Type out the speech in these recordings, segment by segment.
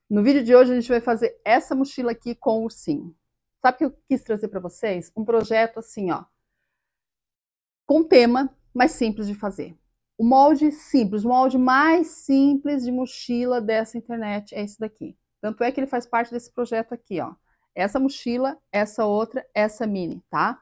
No vídeo de hoje a gente vai fazer essa mochila aqui com o ursinho. Sabe o que eu quis trazer para vocês? Um projeto assim, ó, com tema, mas simples de fazer. O molde simples, o molde mais simples de mochila dessa internet é esse daqui. Tanto é que ele faz parte desse projeto aqui, ó. Essa mochila, essa outra, essa mini, tá?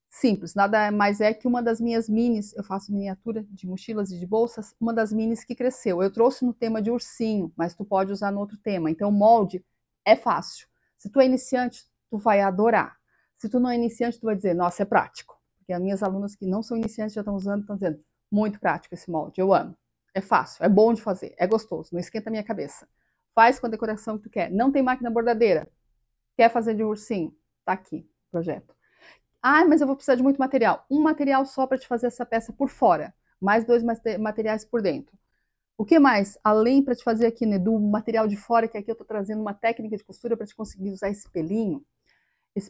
Simples, nada mais é que uma das minhas minis, eu faço miniatura de mochilas e de bolsas, uma das minis que cresceu. Eu trouxe no tema de ursinho, mas tu pode usar no outro tema. Então o molde é fácil. Se tu é iniciante, tu vai adorar. Se tu não é iniciante, tu vai dizer, nossa, é prático. Porque as minhas alunas que não são iniciantes já estão usando, estão dizendo, muito prático esse molde, eu amo. É fácil, é bom de fazer, é gostoso, não esquenta a minha cabeça. Faz com a decoração que tu quer. Não tem máquina bordadeira? Quer fazer de ursinho? Tá aqui o projeto. Ah, mas eu vou precisar de muito material. Um material só para te fazer essa peça por fora, mais 2 materiais por dentro. O que mais? Além para te fazer aqui, né, do material de fora, que aqui eu estou trazendo uma técnica de costura para te conseguir usar esse pelinho.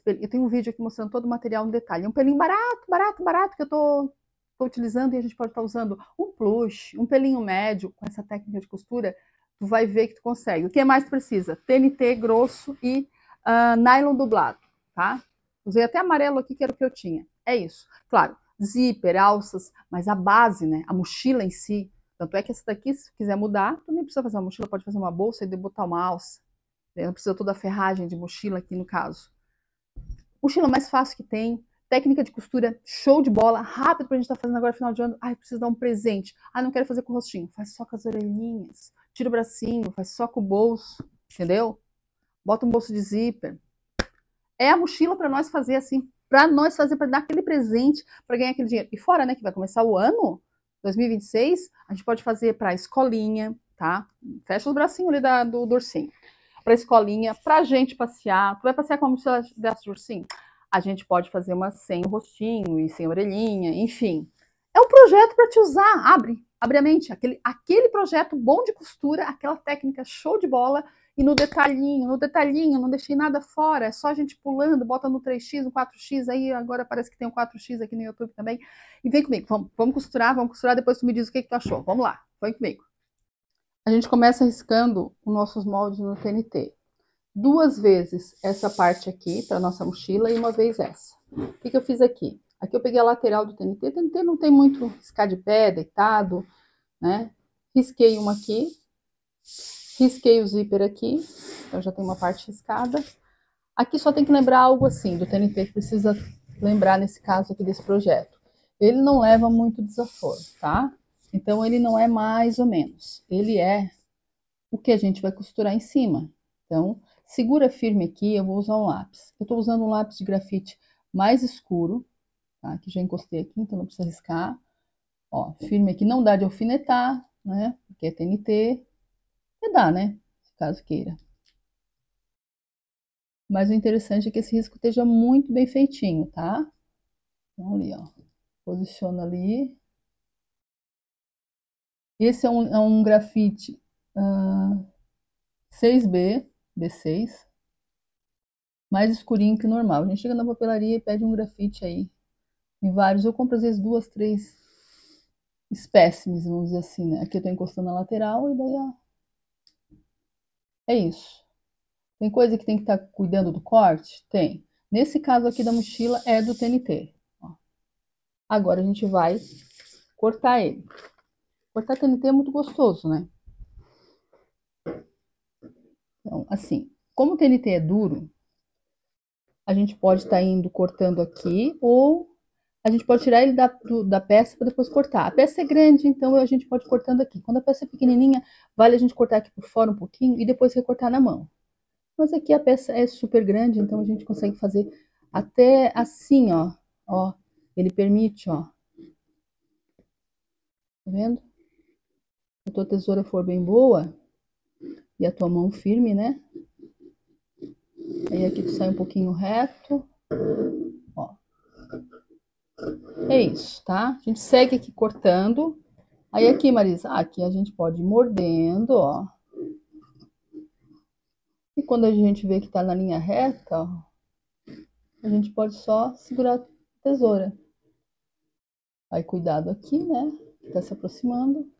Eu tenho um vídeo aqui mostrando todo o material no detalhe. É um pelinho barato, que eu estou utilizando e a gente pode estar usando um plush, um pelinho médio, com essa técnica de costura, tu vai ver que tu consegue. O que mais tu precisa? TNT grosso e nylon dublado, tá? Usei até amarelo aqui, que era o que eu tinha. É isso. Claro, zíper, alças, mas a base, né? A mochila em si. Tanto é que essa daqui, se quiser mudar, tu nem precisa fazer uma mochila, pode fazer uma bolsa e botar uma alça. Não precisa toda a ferragem de mochila aqui no caso. Mochila mais fácil que tem. Técnica de costura, show de bola, rápido pra gente estar fazendo agora final de ano. Ai, preciso dar um presente. Ah, não quero fazer com o rostinho. Faz só com as orelhinhas. Tira o bracinho, faz só com o bolso. Entendeu? Bota um bolso de zíper. É a mochila para nós fazer assim, para nós fazer, para dar aquele presente, para ganhar aquele dinheiro. E fora, né, que vai começar o ano 2026, a gente pode fazer para escolinha, tá? Fecha os bracinhos ali do ursinho. Para escolinha, pra gente passear. Tu vai passear com a mochila dessa de ursinho? A gente pode fazer uma sem o rostinho e sem a orelhinha, enfim. É um projeto para te usar. Abre a mente. Aquele projeto bom de costura, aquela técnica show de bola. E no detalhinho, não deixei nada fora, é só a gente pulando, bota no 3x, no 4x, aí agora parece que tem um 4x aqui no YouTube também. E vem comigo, vamos costurar, depois tu me diz o que tu achou. Vamos lá, vem comigo. A gente começa riscando os nossos moldes no TNT. 2 vezes essa parte aqui, para nossa mochila, e 1 vez essa. O que eu fiz aqui? Aqui eu peguei a lateral do TNT, TNT não tem muito riscar de pé, deitado, né? Risquei uma aqui. Risquei o zíper aqui, então já tem uma parte riscada. Aqui só tem que lembrar algo assim, do TNT que precisa lembrar nesse caso aqui desse projeto. Ele não leva muito desaforo, tá? Então ele não é mais ou menos. Ele é o que a gente vai costurar em cima. Então, segura firme aqui, eu vou usar um lápis. Eu tô usando um lápis de grafite mais escuro, tá? Que já encostei aqui, então não precisa riscar. Ó, firme aqui, não dá de alfinetar, né? Porque é TNT. Dá, né? Caso queira. Mas o interessante é que esse risco esteja muito bem feitinho, tá? Então, ali, ó. Posiciona ali. Esse é um grafite 6B, B6. Mais escurinho que o normal. A gente chega na papelaria e pede um grafite aí. Em vários. Eu compro às vezes 2, 3 espécimes, vamos dizer assim, né? Aqui eu tô encostando na lateral e daí, ó. É isso. Tem coisa que tem que estar cuidando do corte? Tem. Nesse caso aqui da mochila é do TNT. Ó. Agora a gente vai cortar ele. Cortar TNT é muito gostoso, né? Então, assim, como o TNT é duro, a gente pode estar indo cortando aqui, ou a gente pode tirar ele da peça para depois cortar. A peça é grande, então a gente pode ir cortando aqui. Quando a peça é pequenininha, vale a gente cortar aqui por fora um pouquinho e depois recortar na mão. Mas aqui a peça é super grande, então a gente consegue fazer até assim, ó. Ó, ele permite, ó. Tá vendo? Se a tua tesoura for bem boa e a tua mão firme, né? Aí aqui tu sai um pouquinho reto. Ó. É isso, tá? A gente segue aqui cortando. Aí aqui, Marisa, aqui a gente pode ir mordendo, ó. E quando a gente vê que tá na linha reta, ó, a gente pode só segurar a tesoura. Aí cuidado aqui, né? Tá se aproximando.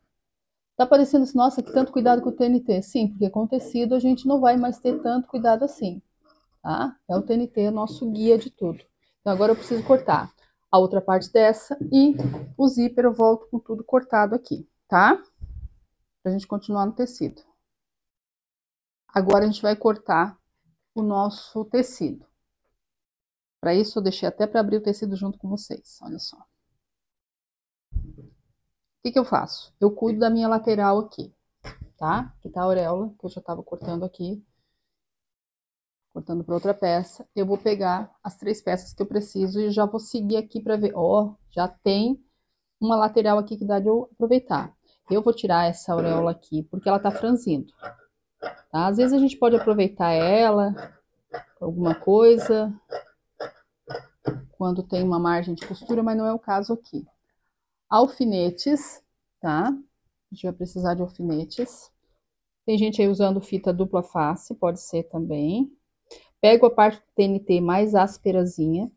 Tá parecendo assim, nossa, que tanto cuidado com o TNT. Sim, porque com o tecido a gente não vai mais ter tanto cuidado assim, tá? É o TNT, nosso guia de tudo. Então agora eu preciso cortar a outra parte dessa e o zíper eu volto com tudo cortado aqui, tá? Pra gente continuar no tecido. Agora a gente vai cortar o nosso tecido. Para isso eu deixei até para abrir o tecido junto com vocês, olha só. O que eu faço? Eu cuido da minha lateral aqui, tá? Que tá a auréola, que eu já tava cortando aqui. Cortando para outra peça. Eu vou pegar as 3 peças que eu preciso e já vou seguir aqui para ver. Ó, já tem uma lateral aqui que dá de eu aproveitar. Eu vou tirar essa auréola aqui, porque ela tá franzindo, tá? Às vezes a gente pode aproveitar ela, alguma coisa, quando tem uma margem de costura, mas não é o caso aqui. Alfinetes, tá? A gente vai precisar de alfinetes. Tem gente aí usando fita dupla face, pode ser também. Pego a parte do TNT mais ásperazinha,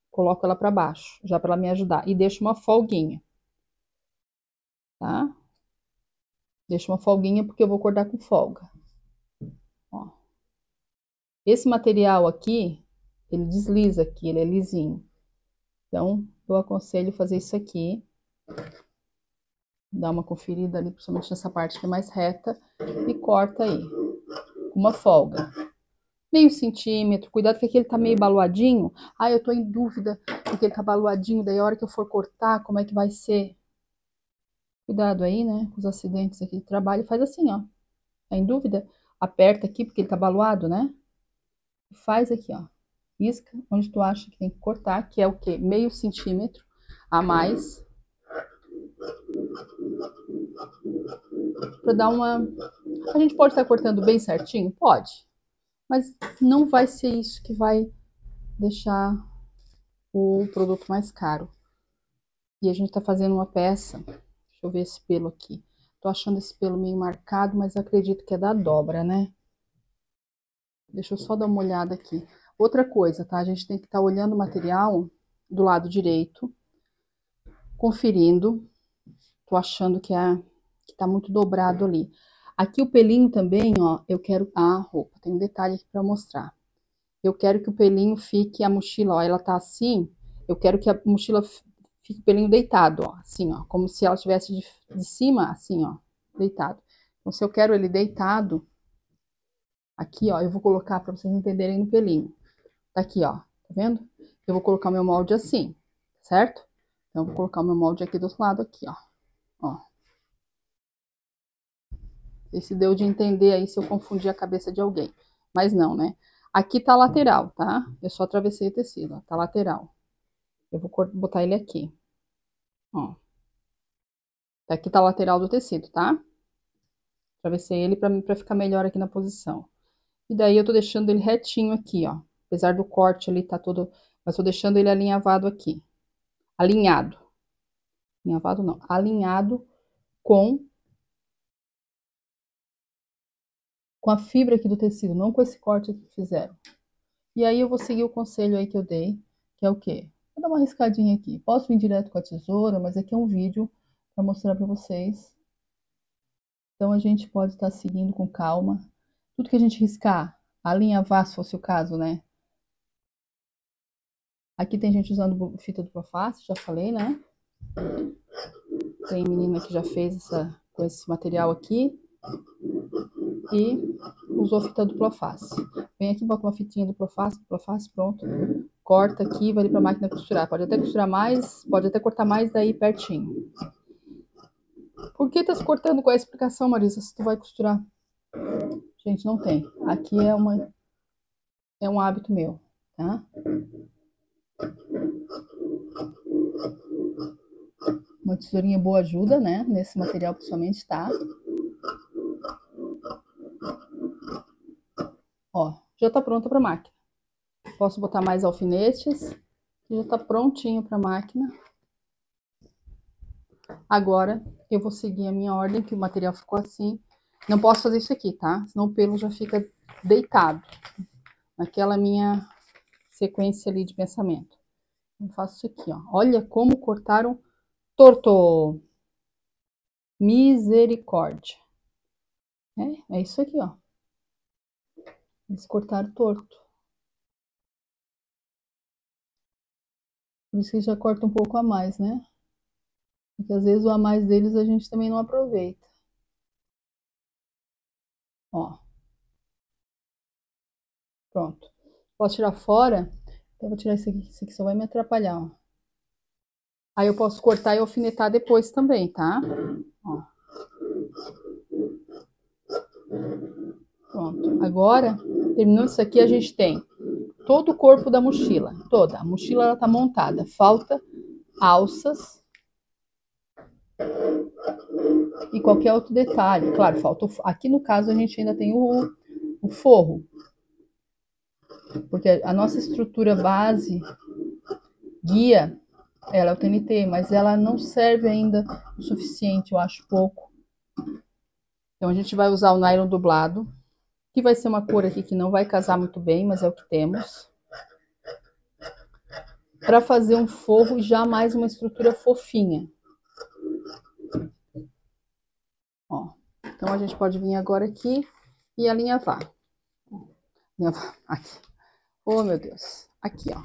coloco ela para baixo, já para ela me ajudar. E deixo uma folguinha, tá? Deixo uma folguinha porque eu vou cortar com folga. Ó. Esse material aqui, ele desliza aqui, ele é lisinho. Então, eu aconselho fazer isso aqui. Dá uma conferida ali, principalmente nessa parte que é mais reta. E corta aí, com uma folga. Meio centímetro, cuidado que aqui ele tá meio baloadinho. Ah, eu tô em dúvida porque ele tá baloadinho, daí a hora que eu for cortar, como é que vai ser? Cuidado aí, né, com os acidentes aqui de trabalho. Faz assim, ó. Tá em dúvida? Aperta aqui, porque ele tá baloado, né? Faz aqui, ó. Risca onde tu acha que tem que cortar, que é o quê? Meio centímetro a mais. Pra dar uma... A gente pode estar cortando bem certinho? Pode. Mas não vai ser isso que vai deixar o produto mais caro. E a gente tá fazendo uma peça. Deixa eu ver esse pelo aqui. Tô achando esse pelo meio marcado, mas acredito que é da dobra, né? Deixa eu só dar uma olhada aqui. Outra coisa, tá? A gente tem que estar olhando o material do lado direito, conferindo. Tô achando que tá muito dobrado ali. Aqui o pelinho também, ó, eu quero... Ah, roupa, tem um detalhe aqui pra mostrar. Eu quero que o pelinho fique, a mochila, ó, ela tá assim, eu quero que a mochila fique o pelinho deitado, ó, assim, ó, como se ela estivesse de cima, assim, ó, deitado. Então, se eu quero ele deitado, aqui, ó, eu vou colocar para vocês entenderem no pelinho. Tá aqui, ó, tá vendo? Eu vou colocar o meu molde assim, certo? Então, eu vou colocar o meu molde aqui do outro lado, aqui, ó. Ó. E se deu de entender aí se eu confundi a cabeça de alguém. Mas não, né? Aqui tá a lateral, tá? Eu só atravessei o tecido, ó, tá lateral. Eu vou botar ele aqui. Ó. Aqui tá a lateral do tecido, tá? Atravessei ele pra ficar melhor aqui na posição. E daí eu tô deixando ele retinho aqui, ó. Apesar do corte ali tá todo... Mas tô deixando ele alinhavado aqui. Alinhado. Alinhavado não. Alinhado com a fibra aqui do tecido, não com esse corte aqui que fizeram. E aí eu vou seguir o conselho aí que eu dei, que é o quê? Vou dar uma riscadinha aqui. Posso vir direto com a tesoura, mas aqui é um vídeo para mostrar para vocês. Então a gente pode estar seguindo com calma. Tudo que a gente riscar, alinhavar se fosse o caso, né? Aqui tem gente usando fita dupla face, já falei, né? Tem menina que já fez com esse material aqui. E usou fita dupla face. Vem aqui, bota uma fitinha dupla face, pronto. Corta aqui e vai ali pra máquina costurar. Pode até costurar mais, pode até cortar mais daí pertinho. Por que tá se cortando com a explicação, Marisa, se tu vai costurar? Gente, não tem. Aqui é um hábito meu, tá? Uma tesourinha boa ajuda, né? Nesse material principalmente, tá? Ó, já tá pronta pra máquina. Posso botar mais alfinetes. Já tá prontinho pra máquina. Agora, eu vou seguir a minha ordem, que o material ficou assim. Não posso fazer isso aqui, tá? Senão o pelo já fica deitado. Naquela minha sequência ali de pensamento. Eu faço isso aqui, ó. Olha como cortaram torto. Misericórdia. É isso aqui, ó. Eles cortaram torto. Por isso que já corta um pouco a mais, né? Porque às vezes o a mais deles a gente também não aproveita. Ó. Pronto. Posso tirar fora? Eu vou tirar esse aqui só vai me atrapalhar, ó. Aí eu posso cortar e alfinetar depois também, tá? Ó. Pronto. Agora, terminando isso aqui, a gente tem todo o corpo da mochila. Toda. A mochila, ela tá montada. Falta alças e qualquer outro detalhe. Claro, falta aqui no caso a gente ainda tem o forro. Porque a nossa estrutura base, guia, ela é o TNT, mas ela não serve ainda o suficiente, eu acho pouco. Então a gente vai usar o nylon dublado, que vai ser uma cor aqui que não vai casar muito bem, mas é o que temos. Para fazer um forro e já mais uma estrutura fofinha. Ó, então a gente pode vir agora aqui e alinhavar. Aqui. Oh, meu Deus. Aqui, ó.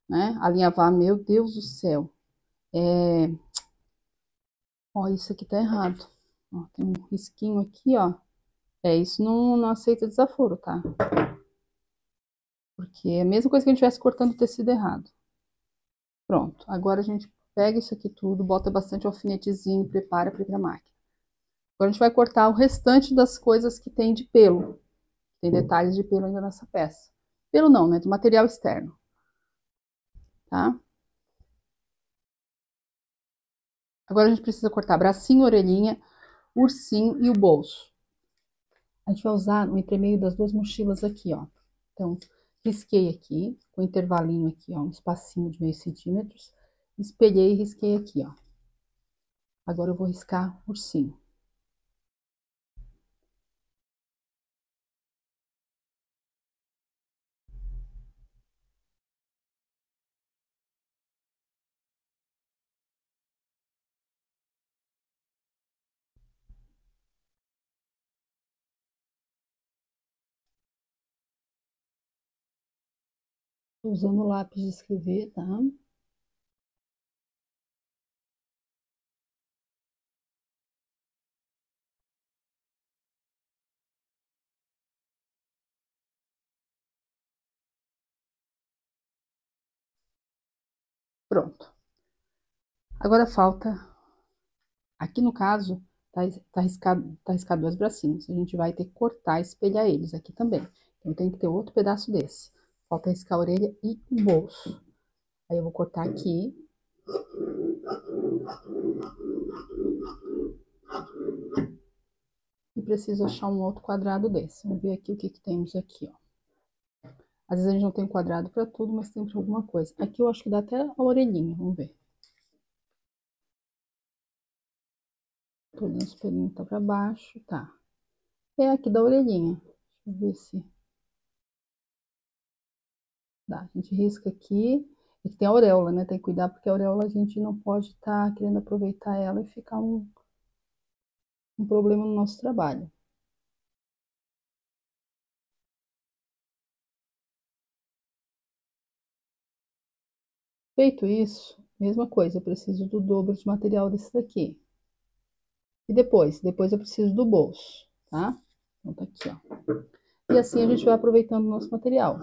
Né? Alinhavar, meu Deus do céu. Ó, isso aqui tá errado. Ó, tem um risquinho aqui, ó. Isso não aceita desaforo, tá? Porque é a mesma coisa que a gente estivesse cortando o tecido errado. Pronto. Agora a gente pega isso aqui tudo, bota bastante alfinetezinho, prepara para ir pra máquina. Agora a gente vai cortar o restante das coisas que tem de pelo. Tem detalhes de pelo ainda nessa peça. Pelo não, né? Do material externo. Tá? Agora a gente precisa cortar bracinho, orelhinha, ursinho e o bolso. A gente vai usar no entremeio das duas mochilas aqui, ó. Então, risquei aqui, com intervalinho aqui, ó, um espacinho de meio centímetros. Espelhei e risquei aqui, ó. Agora eu vou riscar ursinho. Tô usando o lápis de escrever, tá? Pronto. Agora falta, aqui no caso, tá riscado dois bracinhos. A gente vai ter que cortar e espelhar eles aqui também. Então, tem que ter outro pedaço desse. Falta riscar a orelha e o bolso. Aí eu vou cortar aqui. E preciso achar um outro quadrado desse. Vamos ver aqui o que temos aqui, ó. Às vezes a gente não tem quadrado para tudo, mas tem para alguma coisa. Aqui eu acho que dá até a orelhinha, vamos ver. Tô olhando o espelhinho, tá para baixo, tá. É aqui da orelhinha. Deixa eu ver se dá. A gente risca aqui. Aqui tem a auréola, né? Tem que cuidar, porque a auréola a gente não pode estar querendo aproveitar ela e ficar um problema no nosso trabalho. Feito isso, mesma coisa, eu preciso do dobro de material desse daqui. E depois eu preciso do bolso, tá? Então tá aqui, ó. E assim a gente vai aproveitando o nosso material.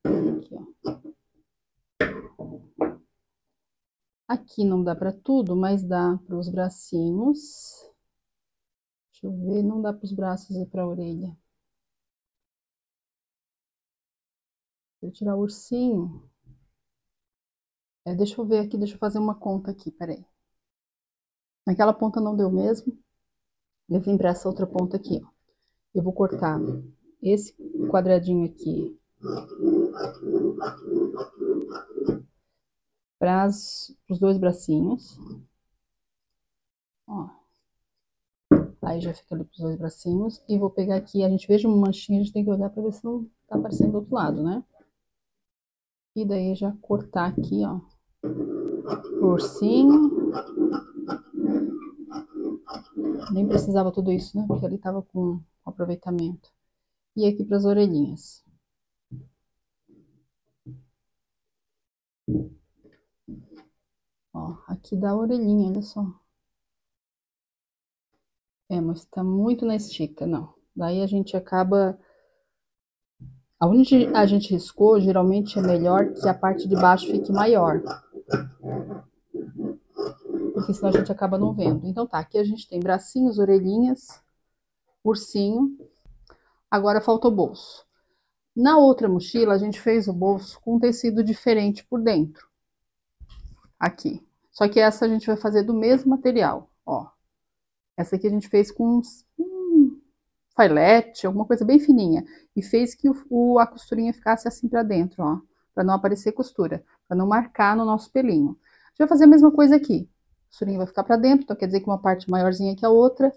Aqui, ó. Aqui não dá para tudo, mas dá para os bracinhos. Deixa eu ver, não dá para os braços e para a orelha. Vou tirar o ursinho. Deixa eu ver aqui, deixa eu fazer uma conta aqui, peraí. Naquela ponta não deu mesmo. Eu vim para essa outra ponta aqui, ó. Eu vou cortar esse quadradinho aqui para os dois bracinhos. Ó. Aí já fica ali para os dois bracinhos. E vou pegar aqui, a gente veja uma manchinha, a gente tem que olhar para ver se não tá aparecendo do outro lado, né? E daí já cortar aqui, ó, o ursinho. Nem precisava tudo isso, né? Porque ali tava com aproveitamento. E aqui para as orelhinhas. Ó, aqui dá a orelhinha, olha só. É, mas tá muito na estica, não. Daí a gente acaba... Onde a gente riscou, geralmente é melhor que a parte de baixo fique maior. Porque senão a gente acaba não vendo. Então tá, aqui a gente tem bracinhos, orelhinhas, ursinho. Agora falta o bolso. Na outra mochila, a gente fez o bolso com um tecido diferente por dentro. Aqui. Só que essa a gente vai fazer do mesmo material, ó. Essa aqui a gente fez com filete, alguma coisa bem fininha. E fez que a costurinha ficasse assim pra dentro, ó. Pra não aparecer costura. Pra não marcar no nosso pelinho. A gente vai fazer a mesma coisa aqui. A costurinha vai ficar pra dentro, então quer dizer que uma parte maiorzinha que a outra.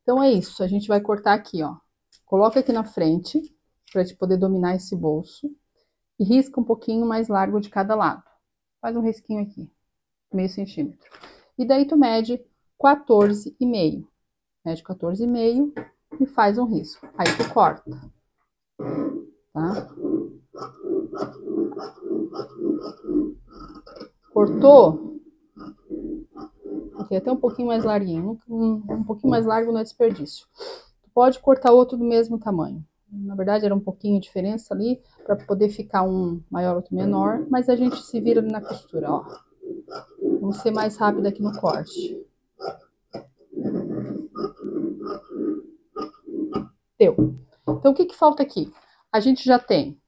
Então é isso, a gente vai cortar aqui, ó. Coloca aqui na frente, pra gente poder dominar esse bolso. E risca um pouquinho mais largo de cada lado. Faz um risquinho aqui, meio centímetro. E daí tu mede 14,5. Mede 14,5 e faz um risco. Aí tu corta, tá? Cortou? Aqui até um pouquinho mais larguinho. Um pouquinho mais largo não é desperdício. Tu pode cortar outro do mesmo tamanho. Na verdade era um pouquinho de diferença ali, para poder ficar um maior, outro menor, mas a gente se vira ali na costura, ó. Vamos ser mais rápido aqui no corte. Deu. Então, o que que falta aqui? A gente já tem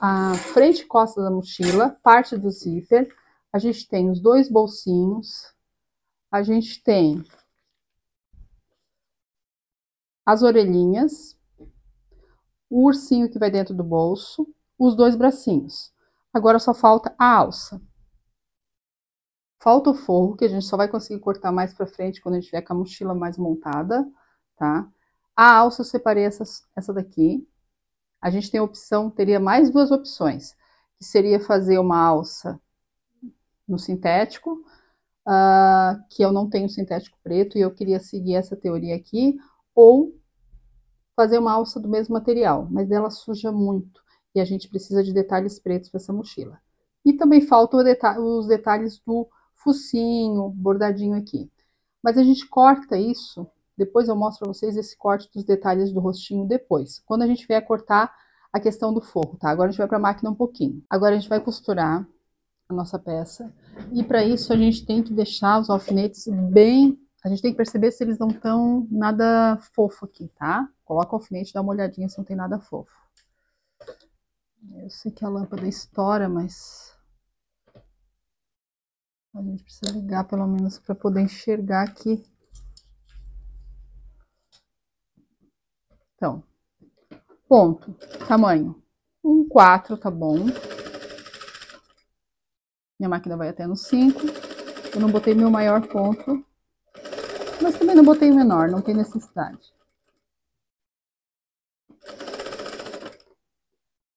a frente e costa da mochila, parte do zíper, a gente tem os dois bolsinhos, a gente tem as orelhinhas, o ursinho que vai dentro do bolso, os dois bracinhos. Agora só falta a alça. Falta o forro, que a gente só vai conseguir cortar mais pra frente quando a gente tiver com a mochila mais montada, tá? A alça eu separei essa daqui. A gente tem a opção, teria mais duas opções, que seria fazer uma alça no sintético, que eu não tenho sintético preto e eu queria seguir essa teoria aqui, ou fazer uma alça do mesmo material, mas dela suja muito e a gente precisa de detalhes pretos para essa mochila. E também faltam os detalhes do focinho, bordadinho aqui. Mas a gente corta isso, depois eu mostro para vocês esse corte dos detalhes do rostinho depois, quando a gente vier cortar a questão do forro, tá? Agora a gente vai para a máquina um pouquinho. Agora a gente vai costurar a nossa peça. E para isso a gente tem que deixar os alfinetes bem... A gente tem que perceber se eles não estão nada fofo aqui, tá? Coloca o alfinete, dá uma olhadinha se não tem nada fofo. Eu sei que a lâmpada estoura, mas... a gente precisa ligar pelo menos para poder enxergar aqui. Então, ponto, tamanho 1,4 tá bom. Minha máquina vai até no 5. Eu não botei meu maior ponto, mas também não botei o menor, não tem necessidade.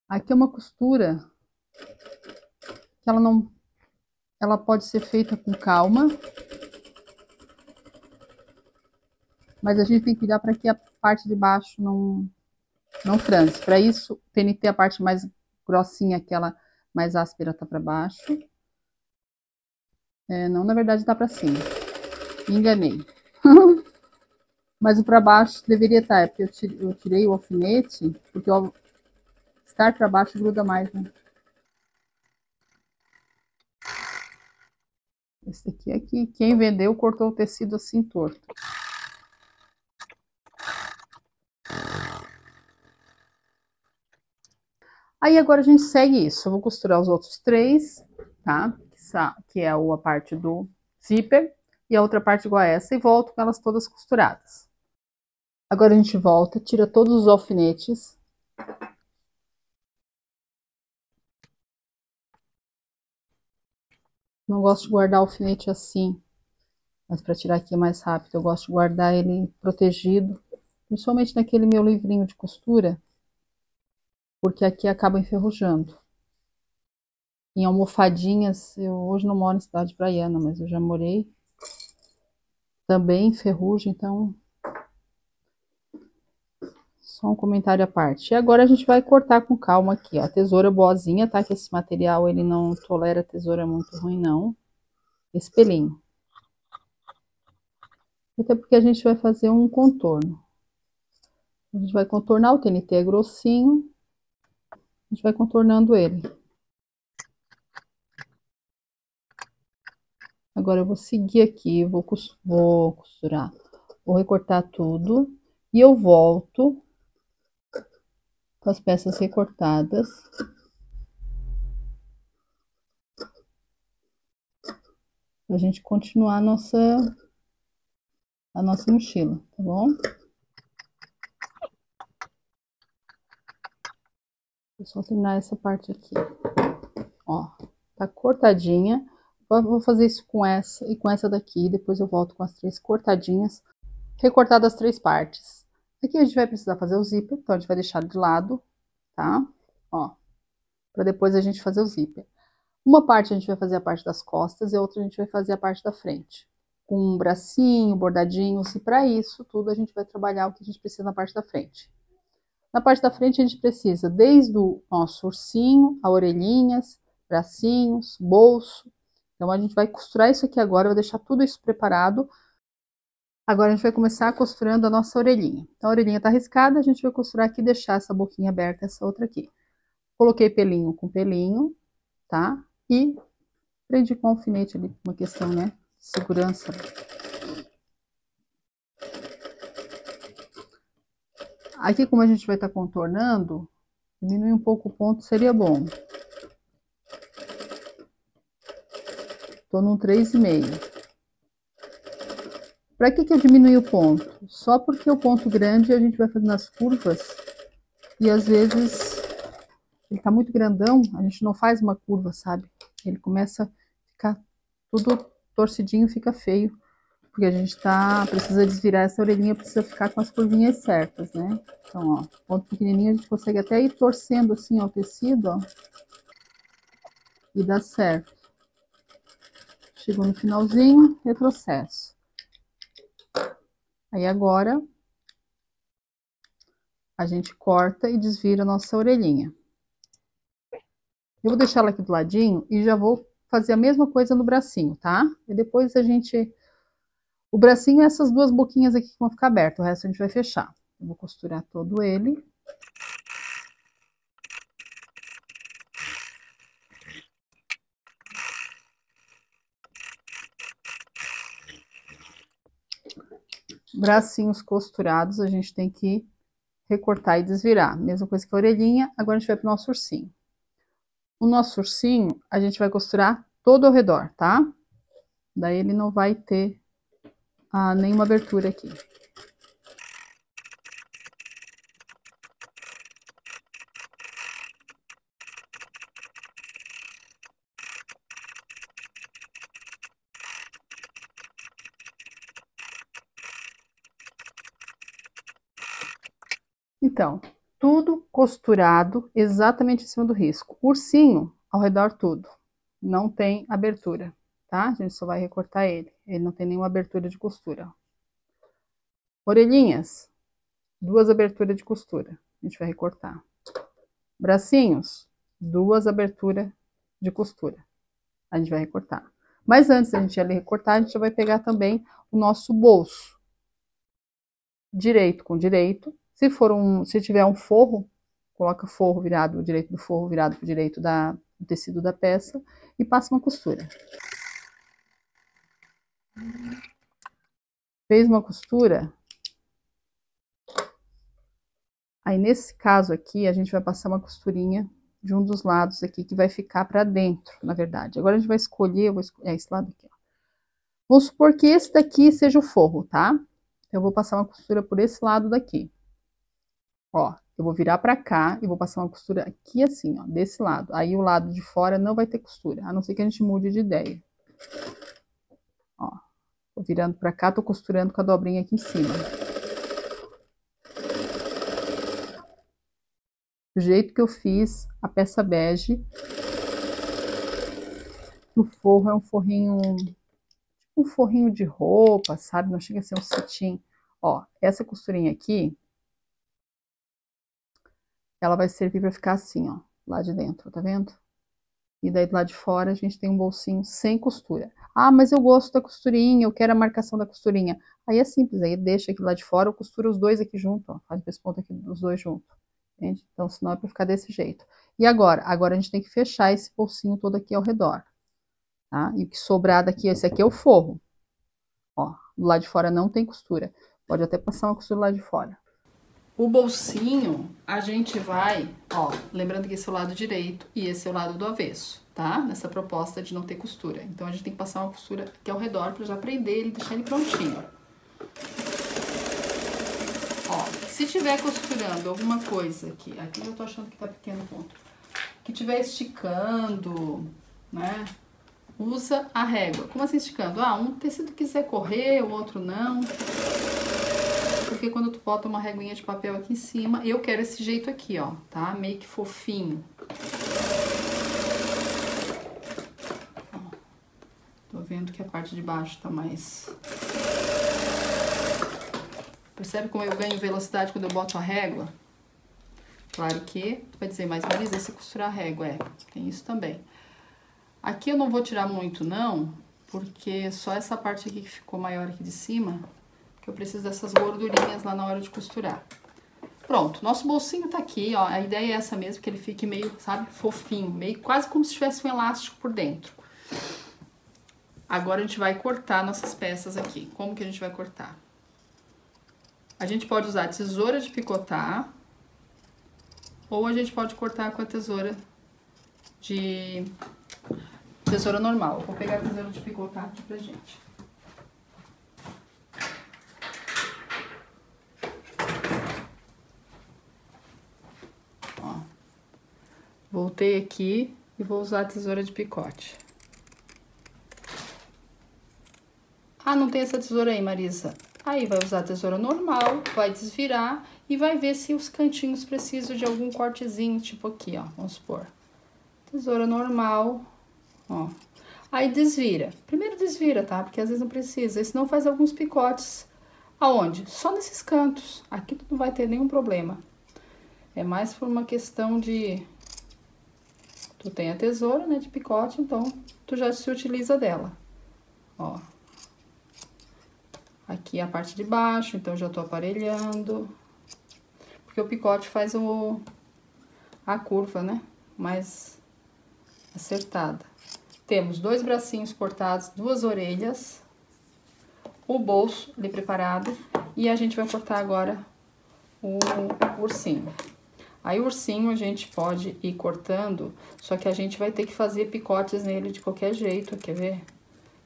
Aqui é uma costura que ela pode ser feita com calma, mas a gente tem que cuidar para que a parte de baixo não franze. Para isso, tem que ter a parte mais grossinha, aquela mais áspera tá para baixo. Não, na verdade tá para cima. Me enganei. Mas o para baixo deveria estar, é porque eu tirei o alfinete, porque o estar para baixo gruda mais, né? Esse aqui, quem vendeu cortou o tecido assim torto. Aí agora a gente segue isso. Eu vou costurar os outros três, tá? Que é a parte do zíper e a outra parte igual a essa, e volto com elas todas costuradas. Agora a gente volta, tira todos os alfinetes. Não gosto de guardar alfinete assim, mas para tirar aqui é mais rápido. Eu gosto de guardar ele protegido, principalmente naquele meu livrinho de costura, porque aqui acaba enferrujando. Em almofadinhas, eu hoje não moro em cidade praiana, mas eu já morei. também ferrugem, então só um comentário à parte. E agora a gente vai cortar com calma aqui, ó. A tesoura boazinha, tá? Que esse material, ele não tolera tesoura muito ruim, não. Esse pelinho. Até porque a gente vai fazer um contorno. A gente vai contornar, o TNT é grossinho. A gente vai contornando ele. Agora eu vou seguir aqui, vou costurar, vou recortar tudo. E eu volto com as peças recortadas. Pra gente continuar a nossa mochila, tá bom? Vou só terminar essa parte aqui. Ó, tá cortadinha. Vou fazer isso com essa e com essa daqui. Depois eu volto com as 3 cortadinhas. Recortadas as 3 partes. Aqui a gente vai precisar fazer o zíper, então a gente vai deixar de lado, tá? Ó, pra depois a gente fazer o zíper. Uma parte a gente vai fazer a parte das costas e a outra a gente vai fazer a parte da frente. Com um bracinho, bordadinhos, e para isso tudo a gente vai trabalhar o que a gente precisa na parte da frente. Na parte da frente a gente precisa desde o nosso ursinho, a orelhinhas, bracinhos, bolso. Então a gente vai costurar isso aqui agora, eu vou deixar tudo isso preparado. Agora a gente vai começar costurando a nossa orelhinha. Então a orelhinha tá riscada, a gente vai costurar aqui e deixar essa boquinha aberta, essa outra aqui. Coloquei pelinho com pelinho, tá? E prendi com alfinete ali, uma questão, né, de segurança. Aqui, como a gente vai estar contornando, diminuir um pouco o ponto seria bom. Tô num 3,5. Para que eu diminui o ponto? Só porque o ponto grande a gente vai fazendo as curvas e às vezes ele tá muito grandão, a gente não faz uma curva, sabe? Ele começa a ficar tudo torcidinho, fica feio. Porque a gente precisa desvirar essa orelhinha, precisa ficar com as curvinhas certas, né? Então, ó, ponto pequenininho a gente consegue até ir torcendo assim, ó, o tecido, ó. E dá certo. Chegou no finalzinho, retrocesso. Aí agora, a gente corta e desvira a nossa orelhinha. Eu vou deixar ela aqui do ladinho e já vou fazer a mesma coisa no bracinho, tá? E depois a gente... O bracinho é essas 2 boquinhas aqui que vão ficar abertas, o resto a gente vai fechar. Eu vou costurar todo ele. Bracinhos costurados, a gente tem que recortar e desvirar. Mesma coisa que a orelhinha, agora a gente vai pro nosso ursinho. O nosso ursinho, a gente vai costurar todo ao redor, tá? Daí ele não vai ter nenhuma abertura aqui. Então, tudo costurado exatamente em cima do risco. Ursinho, ao redor tudo. Não tem abertura, tá? A gente só vai recortar ele. Ele não tem nenhuma abertura de costura. Orelhinhas, 2 aberturas de costura. A gente vai recortar. Bracinhos, 2 aberturas de costura. A gente vai recortar. Mas antes da gente ir ali recortar, a gente já vai pegar também o nosso bolso. Direito com direito. Se tiver um forro, coloca forro virado, o direito do forro virado para o direito do tecido da peça e passa uma costura. Fez uma costura. Aí nesse caso aqui, a gente vai passar uma costurinha de um dos lados aqui que vai ficar para dentro, na verdade. Agora a gente vai escolher, esse lado aqui, ó. Vamos supor que esse daqui seja o forro, tá? Eu vou passar uma costura por esse lado daqui. Ó, eu vou virar pra cá e vou passar uma costura aqui assim, ó, desse lado. Aí o lado de fora não vai ter costura, a não ser que a gente mude de ideia. Ó, tô virando pra cá, tô costurando com a dobrinha aqui em cima. Do jeito que eu fiz a peça bege. O forro é um forrinho um forrinho de roupa, sabe? Não chega a ser um cetim. Ó, essa costurinha aqui, ela vai servir para ficar assim, ó, lá de dentro, tá vendo? E daí do lado de fora a gente tem um bolsinho sem costura. Ah, mas eu gosto da costurinha, eu quero a marcação da costurinha. Aí é simples, aí deixa aqui lá de fora, eu costuro os dois aqui junto, ó. Faz esse ponto aqui dos dois juntos. Entende? Então, senão é para ficar desse jeito. E agora? Agora a gente tem que fechar esse bolsinho todo aqui ao redor. Tá? E o que sobrar daqui, esse aqui é o forro. Ó, do lado de fora não tem costura. Pode até passar uma costura lá de fora. O bolsinho, a gente vai, ó, lembrando que esse é o lado direito e esse é o lado do avesso, tá? Nessa proposta de não ter costura. Então, a gente tem que passar uma costura aqui ao redor pra já prender ele e deixar ele prontinho. Ó, se tiver costurando alguma coisa aqui eu tô achando que tá pequeno o ponto, que tiver esticando, né? Usa a régua. Como assim esticando? Ah, um tecido quiser correr, o outro não. Porque quando tu bota uma reguinha de papel aqui em cima, eu quero esse jeito aqui, ó, tá? Meio que fofinho. Ó, tô vendo que a parte de baixo tá mais... Percebe como eu ganho velocidade quando eu boto a régua? Claro que tu vai dizer, mas Marisa, se costurar a régua, tem isso também. Aqui eu não vou tirar muito, não, porque só essa parte aqui que ficou maior aqui de cima, que eu preciso dessas gordurinhas lá na hora de costurar. Pronto, nosso bolsinho tá aqui, ó, a ideia é essa mesmo, que ele fique meio, sabe, fofinho, meio quase como se tivesse um elástico por dentro. Agora a gente vai cortar nossas peças aqui. Como que a gente vai cortar? A gente pode usar a tesoura de picotar, ou a gente pode cortar com a tesoura normal. Vou pegar a tesoura de picotar aqui pra gente. Ó. Voltei aqui e vou usar a tesoura de picote. Ah, não tem essa tesoura aí, Marisa. Aí vai usar a tesoura normal, vai desvirar e vai ver se os cantinhos precisam de algum cortezinho, tipo aqui, ó, vamos supor. Tesoura normal, ó. Aí desvira. Primeiro desvira, tá? Porque às vezes não precisa. E senão faz alguns picotes. Aonde? Só nesses cantos. Aqui tu não vai ter nenhum problema. É mais por uma questão de... Tu tem a tesoura, né, de picote, então tu já se utiliza dela. Ó. Aqui a parte de baixo, então já tô aparelhando. Porque o picote faz a curva, né, mais acertada. Temos 2 bracinhos cortados, 2 orelhas, o bolso ali preparado e a gente vai cortar agora o ursinho. Aí o ursinho a gente pode ir cortando, só que a gente vai ter que fazer picotes nele de qualquer jeito, quer ver?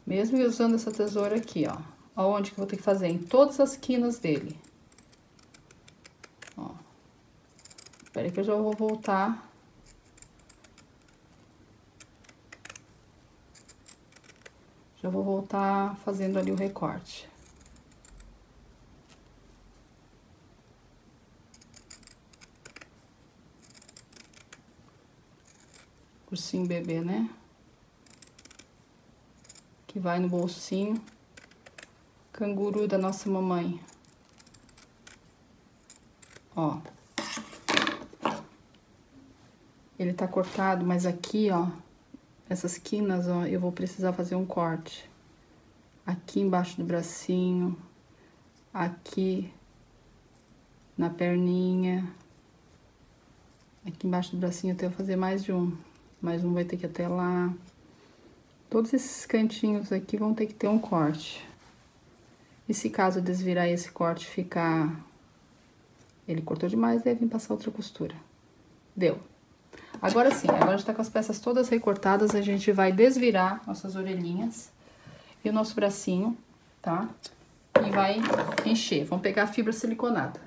Mesmo usando essa tesoura aqui, ó. Aonde que eu vou ter que fazer? Em todas as quinas dele. Ó. Espera aí que eu já vou voltar. Já vou voltar fazendo ali o recorte. Ursinho bebê, né? Que vai no bolsinho. Canguru da nossa mamãe. Ó. Ele tá cortado, mas aqui, ó, essas quinas, ó, eu vou precisar fazer um corte. Aqui embaixo do bracinho, aqui na perninha. Aqui embaixo do bracinho eu tenho que fazer mais um vai ter que ir até lá. Todos esses cantinhos aqui vão ter que ter um corte. E se caso eu desvirar esse corte ficar... Ele cortou demais, deve vir passar outra costura. Deu. Agora sim, agora a gente tá com as peças todas recortadas, a gente vai desvirar nossas orelhinhas e o nosso bracinho, tá? E vai encher. Vamos pegar a fibra siliconada.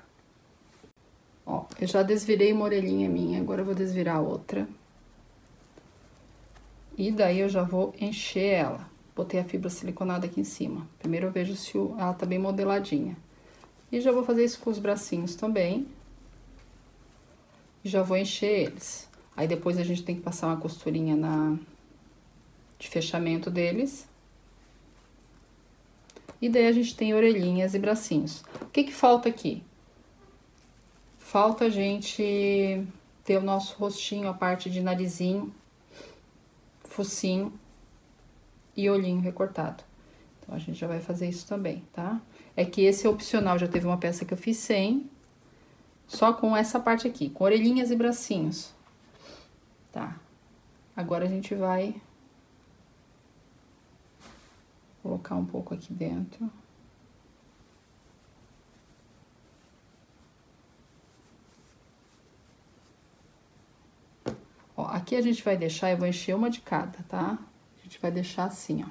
Ó, eu já desvirei uma orelhinha minha, agora eu vou desvirar a outra. E daí eu já vou encher ela. Botei a fibra siliconada aqui em cima. Primeiro eu vejo se ela tá bem modeladinha. E já vou fazer isso com os bracinhos também. E já vou encher eles. Aí depois a gente tem que passar uma costurinha de fechamento deles. E daí a gente tem orelhinhas e bracinhos. O que que falta aqui? Falta a gente ter o nosso rostinho, a parte de narizinho, focinho e olhinho recortado. Então, a gente já vai fazer isso também, tá? É que esse é opcional, já teve uma peça que eu fiz sem, só com essa parte aqui, com orelhinhas e bracinhos, tá? Agora a gente vai colocar um pouco aqui dentro. Ó, aqui a gente vai deixar, eu vou encher uma de cada, tá? A gente vai deixar assim, ó.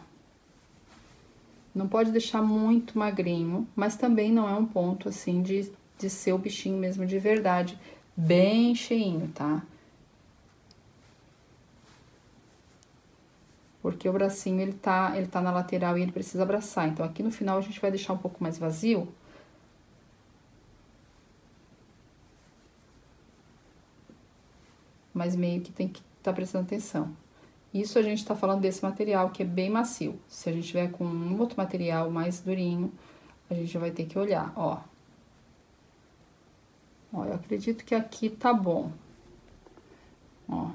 Não pode deixar muito magrinho, mas também não é um ponto, assim, de ser o bichinho mesmo de verdade. Bem cheinho, tá? Porque o bracinho, ele tá na lateral e ele precisa abraçar. Então, aqui no final, a gente vai deixar um pouco mais vazio. Mas meio que tem que estar prestando atenção. Isso a gente tá falando desse material, que é bem macio. Se a gente tiver com um outro material mais durinho, a gente já vai ter que olhar, ó. Ó, eu acredito que aqui tá bom. Ó,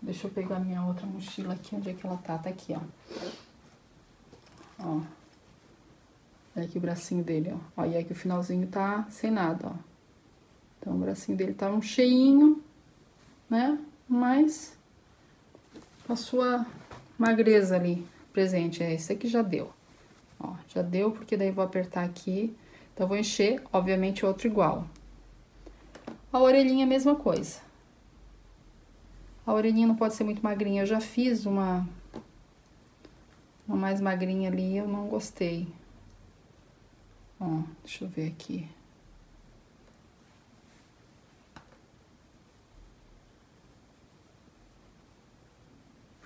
deixa eu pegar minha outra mochila aqui, onde é que ela tá? Tá aqui, ó. Ó. Olha aqui o bracinho dele, ó. Ó, e aqui o finalzinho tá sem nada, ó. Então, o bracinho dele tá um cheinho, né? Mas a sua magreza ali presente, esse aqui já deu. Ó, já deu, porque daí eu vou apertar aqui. Então, eu vou encher, obviamente, outro igual. A orelhinha, a mesma coisa. A orelhinha não pode ser muito magrinha. Eu já fiz uma mais magrinha ali, eu não gostei. Ó, deixa eu ver aqui.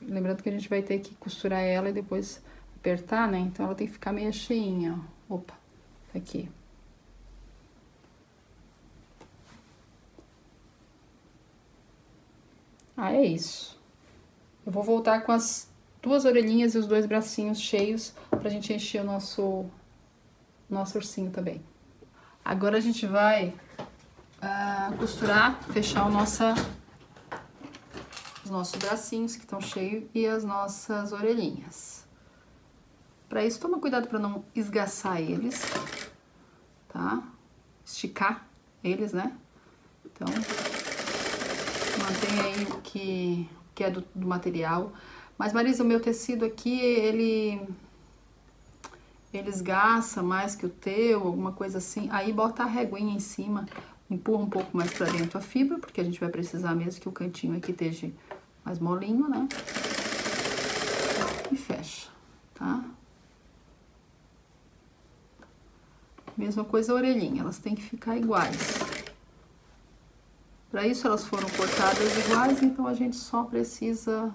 Lembrando que a gente vai ter que costurar ela e depois apertar, né? Então, ela tem que ficar meio cheinha, ó. Opa, tá aqui. Ah, é isso. Eu vou voltar com as duas orelhinhas e os dois bracinhos cheios pra gente encher o nosso ursinho também. Agora a gente vai costurar, fechar os nossos bracinhos que estão cheios e as nossas orelhinhas. Pra isso, toma cuidado pra não esgaçar eles, tá? Esticar eles, né? Então, mantenha aí o que é do material. Mas, Marisa, o meu tecido aqui, ele esgaça mais que o teu, alguma coisa assim. Aí, bota a reguinha em cima, empurra um pouco mais pra dentro a fibra, porque a gente vai precisar mesmo que o cantinho aqui esteja mais molinho, né? E fecha, tá? Mesma coisa a orelhinha, elas têm que ficar iguais. Para isso, elas foram cortadas iguais, então a gente só precisa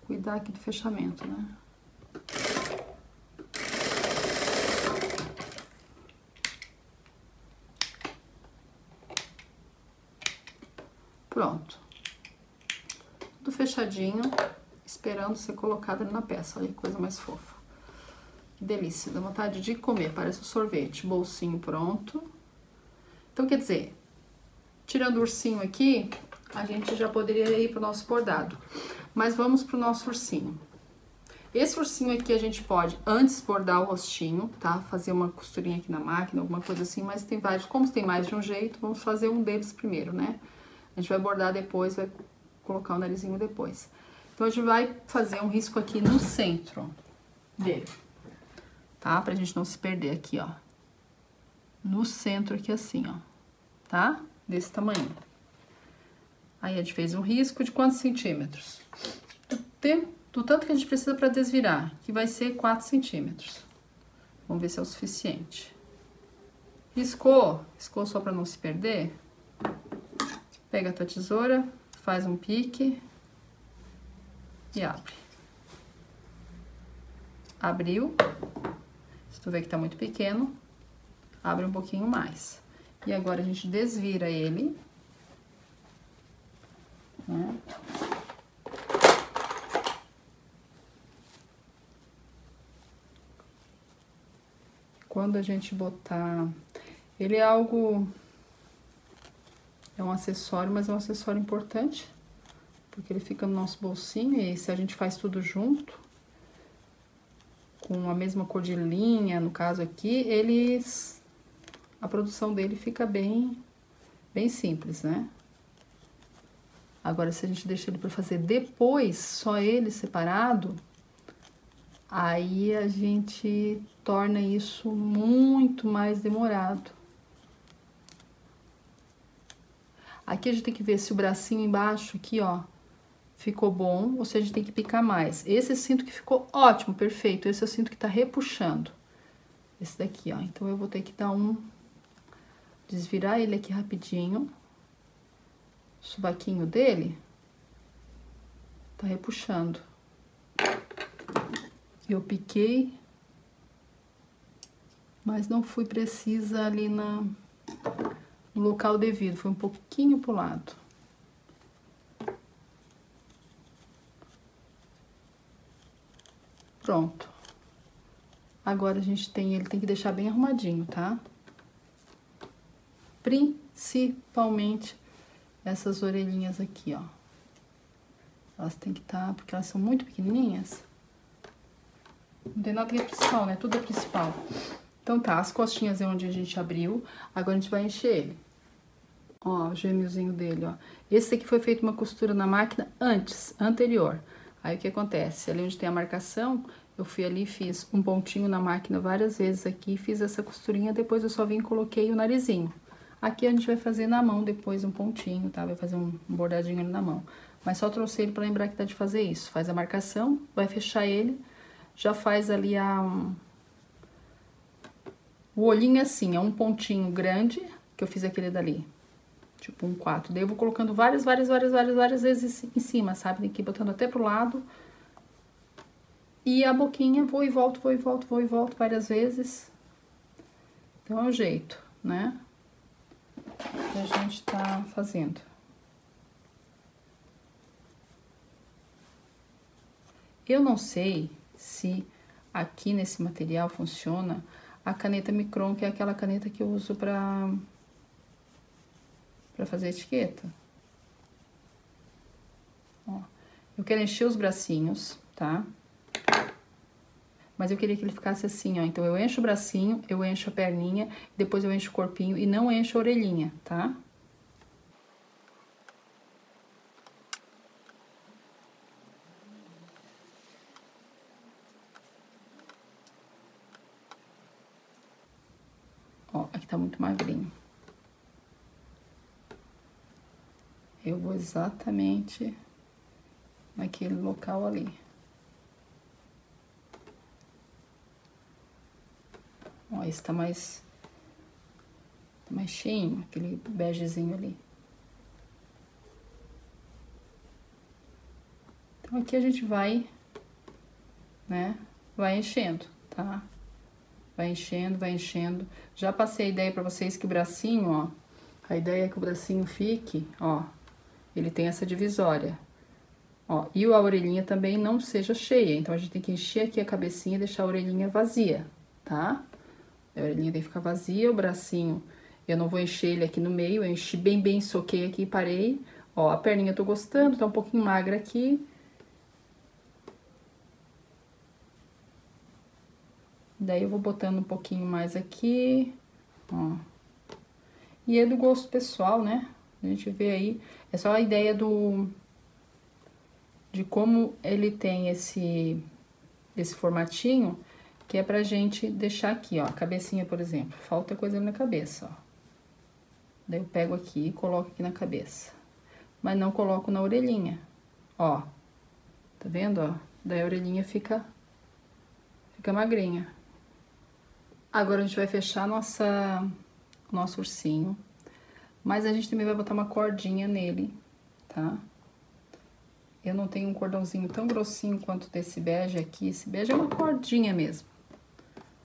cuidar aqui do fechamento, né? Pronto. Tudo fechadinho, esperando ser colocado ali na peça. Olha que coisa mais fofa. Que delícia, dá vontade de comer, parece um sorvete. Bolsinho pronto. Então, quer dizer, tirando o ursinho aqui, a gente já poderia ir pro nosso bordado. Mas vamos pro nosso ursinho. Esse ursinho aqui a gente pode, antes, bordar o rostinho, tá? Fazer uma costurinha aqui na máquina, alguma coisa assim, mas tem vários. Como tem mais de um jeito, vamos fazer um deles primeiro, né? A gente vai bordar depois, vai colocar o narizinho depois. Então, a gente vai fazer um risco aqui no centro dele, tá? Pra gente não se perder aqui, ó. No centro aqui assim, ó, tá? Desse tamanho. Aí, a gente fez um risco de quantos centímetros? Do tanto que a gente precisa para desvirar, que vai ser 4 centímetros. Vamos ver se é o suficiente. Riscou só para não se perder. Pega a tua tesoura, faz um pique e abre. Abriu. Se tu vê que tá muito pequeno, abre um pouquinho mais. E agora a gente desvira ele, né? quando a gente botar... Ele é algo... É um acessório, mas é um acessório importante, porque ele fica no nosso bolsinho, e se a gente faz tudo junto, com a mesma cor de linha, no caso aqui, a produção dele fica bem simples, né? Agora, se a gente deixa ele para fazer depois, só ele separado, aí a gente torna isso muito mais demorado. Aqui a gente tem que ver se o bracinho embaixo aqui, ó, ficou bom, ou se a gente tem que picar mais. Esse eu sinto que ficou ótimo, perfeito. Esse eu sinto que tá repuxando. Esse daqui, ó. Então, eu vou ter que dar desvirar ele aqui rapidinho. O sovaquinho dele tá repuxando. Eu piquei, mas não fui precisa ali no local devido. Foi um pouquinho pro lado. Pronto. Agora a gente ele tem que deixar bem arrumadinho, tá? Principalmente essas orelhinhas aqui, ó. Elas têm que estar, porque elas são muito pequenininhas. Não tem nada que é principal, né? Tudo é principal. Então tá, as costinhas é onde a gente abriu. Agora a gente vai encher ele. Ó, o gêmeozinho dele, ó. Esse aqui foi feito uma costura na máquina anterior. Aí o que acontece? Ali onde tem a marcação, eu fui ali e fiz um pontinho na máquina várias vezes aqui, fiz essa costurinha, depois eu só vim e coloquei o narizinho. Aqui a gente vai fazer na mão depois um pontinho, tá? Vai fazer um bordadinho ali na mão. Mas só trouxe ele pra lembrar que dá de fazer isso. Faz a marcação, vai fechar ele, já faz ali o olhinho assim, é um pontinho grande, que eu fiz aquele dali. Tipo um 4. Daí eu vou colocando várias vezes em cima, sabe? Tem que ir botando até pro lado. E a boquinha, vou e volto várias vezes. Então, é o jeito, né? Que a gente tá fazendo. Eu não sei se aqui nesse material funciona a caneta Micron, que é aquela caneta que eu uso pra fazer etiqueta. Ó, eu quero encher os bracinhos, tá? Mas eu queria que ele ficasse assim, ó. Então, eu encho o bracinho, eu encho a perninha, depois eu encho o corpinho e não encho a orelhinha, tá? Ó, aqui tá muito magrinho. Eu vou exatamente naquele local ali. Ó, esse tá mais cheinho, aquele begezinho ali. Então, aqui a gente vai, né, vai enchendo, tá? Vai enchendo. Já passei a ideia pra vocês que o bracinho, ó, a ideia é que o bracinho fique, ó, ele tem essa divisória. Ó, e a orelhinha também não seja cheia, então a gente tem que encher aqui a cabecinha e deixar a orelhinha vazia, tá? A orelhinha tem que ficar vazia, o bracinho, eu não vou encher ele aqui no meio, eu enchi bem, soquei aqui e parei. Ó, a perninha eu tô gostando, tá um pouquinho magra aqui. Daí eu vou botando um pouquinho mais aqui, ó. E é do gosto pessoal, né? A gente vê aí, é só a ideia de como ele tem esse formatinho, que é pra gente deixar aqui, ó, a cabecinha, por exemplo. Falta coisa ali na cabeça, ó. Daí eu pego aqui e coloco aqui na cabeça. Mas não coloco na orelhinha, ó. Tá vendo, ó? Daí a orelhinha fica magrinha. Agora a gente vai fechar nosso ursinho. Mas a gente também vai botar uma cordinha nele, tá? Eu não tenho um cordãozinho tão grossinho quanto desse bege aqui. Esse bege é uma cordinha mesmo.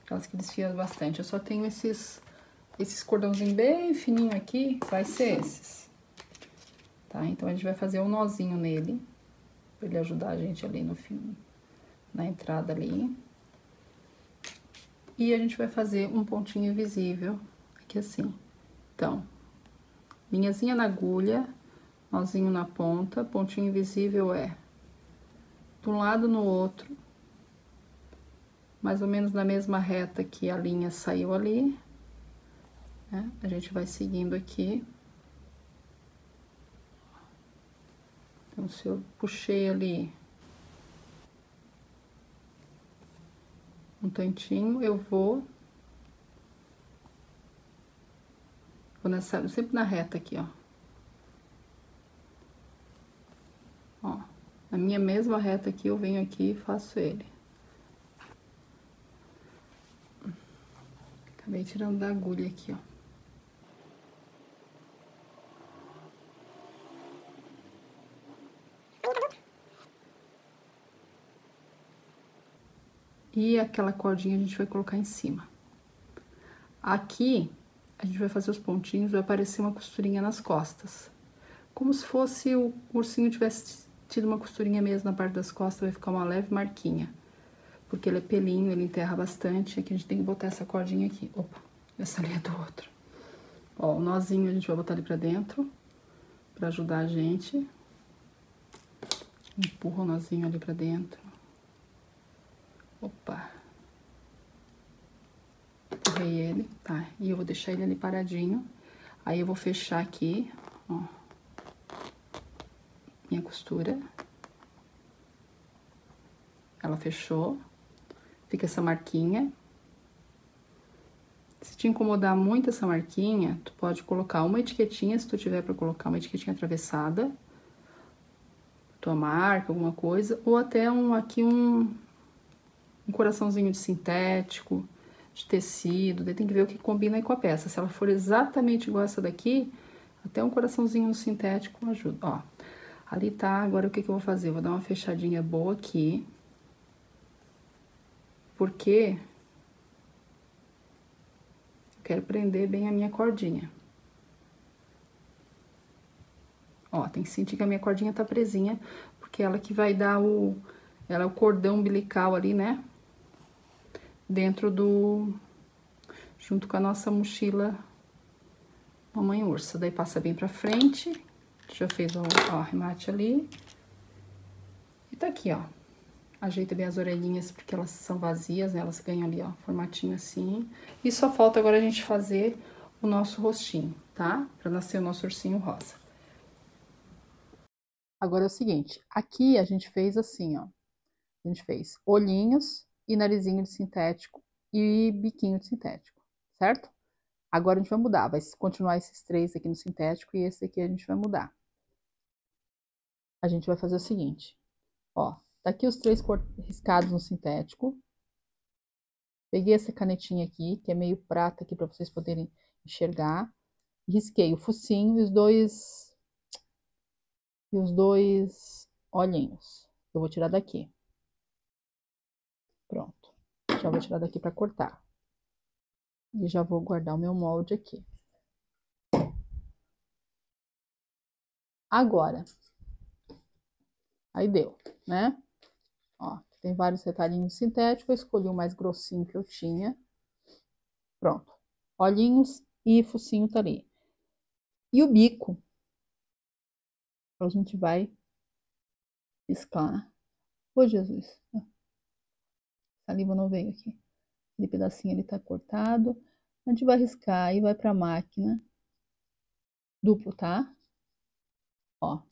Aquelas que desfiam bastante. Eu só tenho esses cordãozinhos bem fininho aqui, vai ser esses. Tá? Então, a gente vai fazer um nozinho nele, pra ele ajudar a gente ali no fim, na entrada ali. E a gente vai fazer um pontinho invisível aqui assim. Então, linhazinha na agulha, nozinho na ponta, pontinho invisível é de um lado no outro, mais ou menos na mesma reta que a linha saiu ali, né? A gente vai seguindo aqui. Então, se eu puxei ali um tantinho, eu vou nessa, sempre na reta aqui, ó. Ó, na minha mesma reta aqui, eu venho aqui e faço ele. Acabei tirando da agulha aqui, ó. E aquela cordinha a gente vai colocar em cima. Aqui, a gente vai fazer os pontinhos, vai aparecer uma costurinha nas costas. Como se fosse o ursinho tivesse tido uma costurinha mesmo na parte das costas, vai ficar uma leve marquinha. Porque ele é pelinho, ele enterra bastante. Aqui a gente tem que botar essa cordinha aqui. Opa, essa ali é do outro. Ó, o nozinho a gente vai botar ali pra dentro, pra ajudar a gente. Empurra o nozinho ali pra dentro. Opa. Empurrei ele, tá? E eu vou deixar ele ali paradinho. Aí eu vou fechar aqui, ó, minha costura. Ela fechou. Fica essa marquinha. Se te incomodar muito essa marquinha, tu pode colocar uma etiquetinha, se tu tiver pra colocar uma etiquetinha atravessada. Tua marca, alguma coisa. Ou até aqui um coraçãozinho de sintético, de tecido. Daí tem que ver o que combina aí com a peça. Se ela for exatamente igual essa daqui, até um coraçãozinho no sintético ajuda. Ó, ali tá. Agora o que que eu vou fazer? Eu vou dar uma fechadinha boa aqui. Porque eu quero prender bem a minha cordinha. Ó, tem que sentir que a minha cordinha tá presinha, porque ela que vai dar ela é o cordão umbilical ali, né? Dentro junto com a nossa mochila Mamãe Ursa. Daí passa bem pra frente. Já fez o arremate ali. E tá aqui, ó. Ajeita bem as orelhinhas, porque elas são vazias, né? Elas ganham ali, ó, formatinho assim. E só falta agora a gente fazer o nosso rostinho, tá? Pra nascer o nosso ursinho rosa. Agora é o seguinte, aqui a gente fez assim, ó. A gente fez olhinhos e narizinho de sintético e biquinho de sintético, certo? Agora a gente vai mudar, vai continuar esses três aqui no sintético e esse aqui a gente vai mudar. A gente vai fazer o seguinte, ó, tá aqui os três riscados no sintético. Peguei essa canetinha aqui, que é meio prata aqui para vocês poderem enxergar. Risquei o focinho e os dois olhinhos. Eu vou tirar daqui. Pronto. Já vou tirar daqui para cortar. E já vou guardar o meu molde aqui. Agora. Aí deu, né? Ó, tem vários retalhinhos sintéticos. Eu escolhi o mais grossinho que eu tinha. Pronto. Olhinhos e focinho tá ali. E o bico. A gente vai riscar. Ô, Jesus. A saliva não veio aqui. Aquele pedacinho ali tá cortado. A gente vai riscar e vai pra máquina. Duplo, tá? Ó.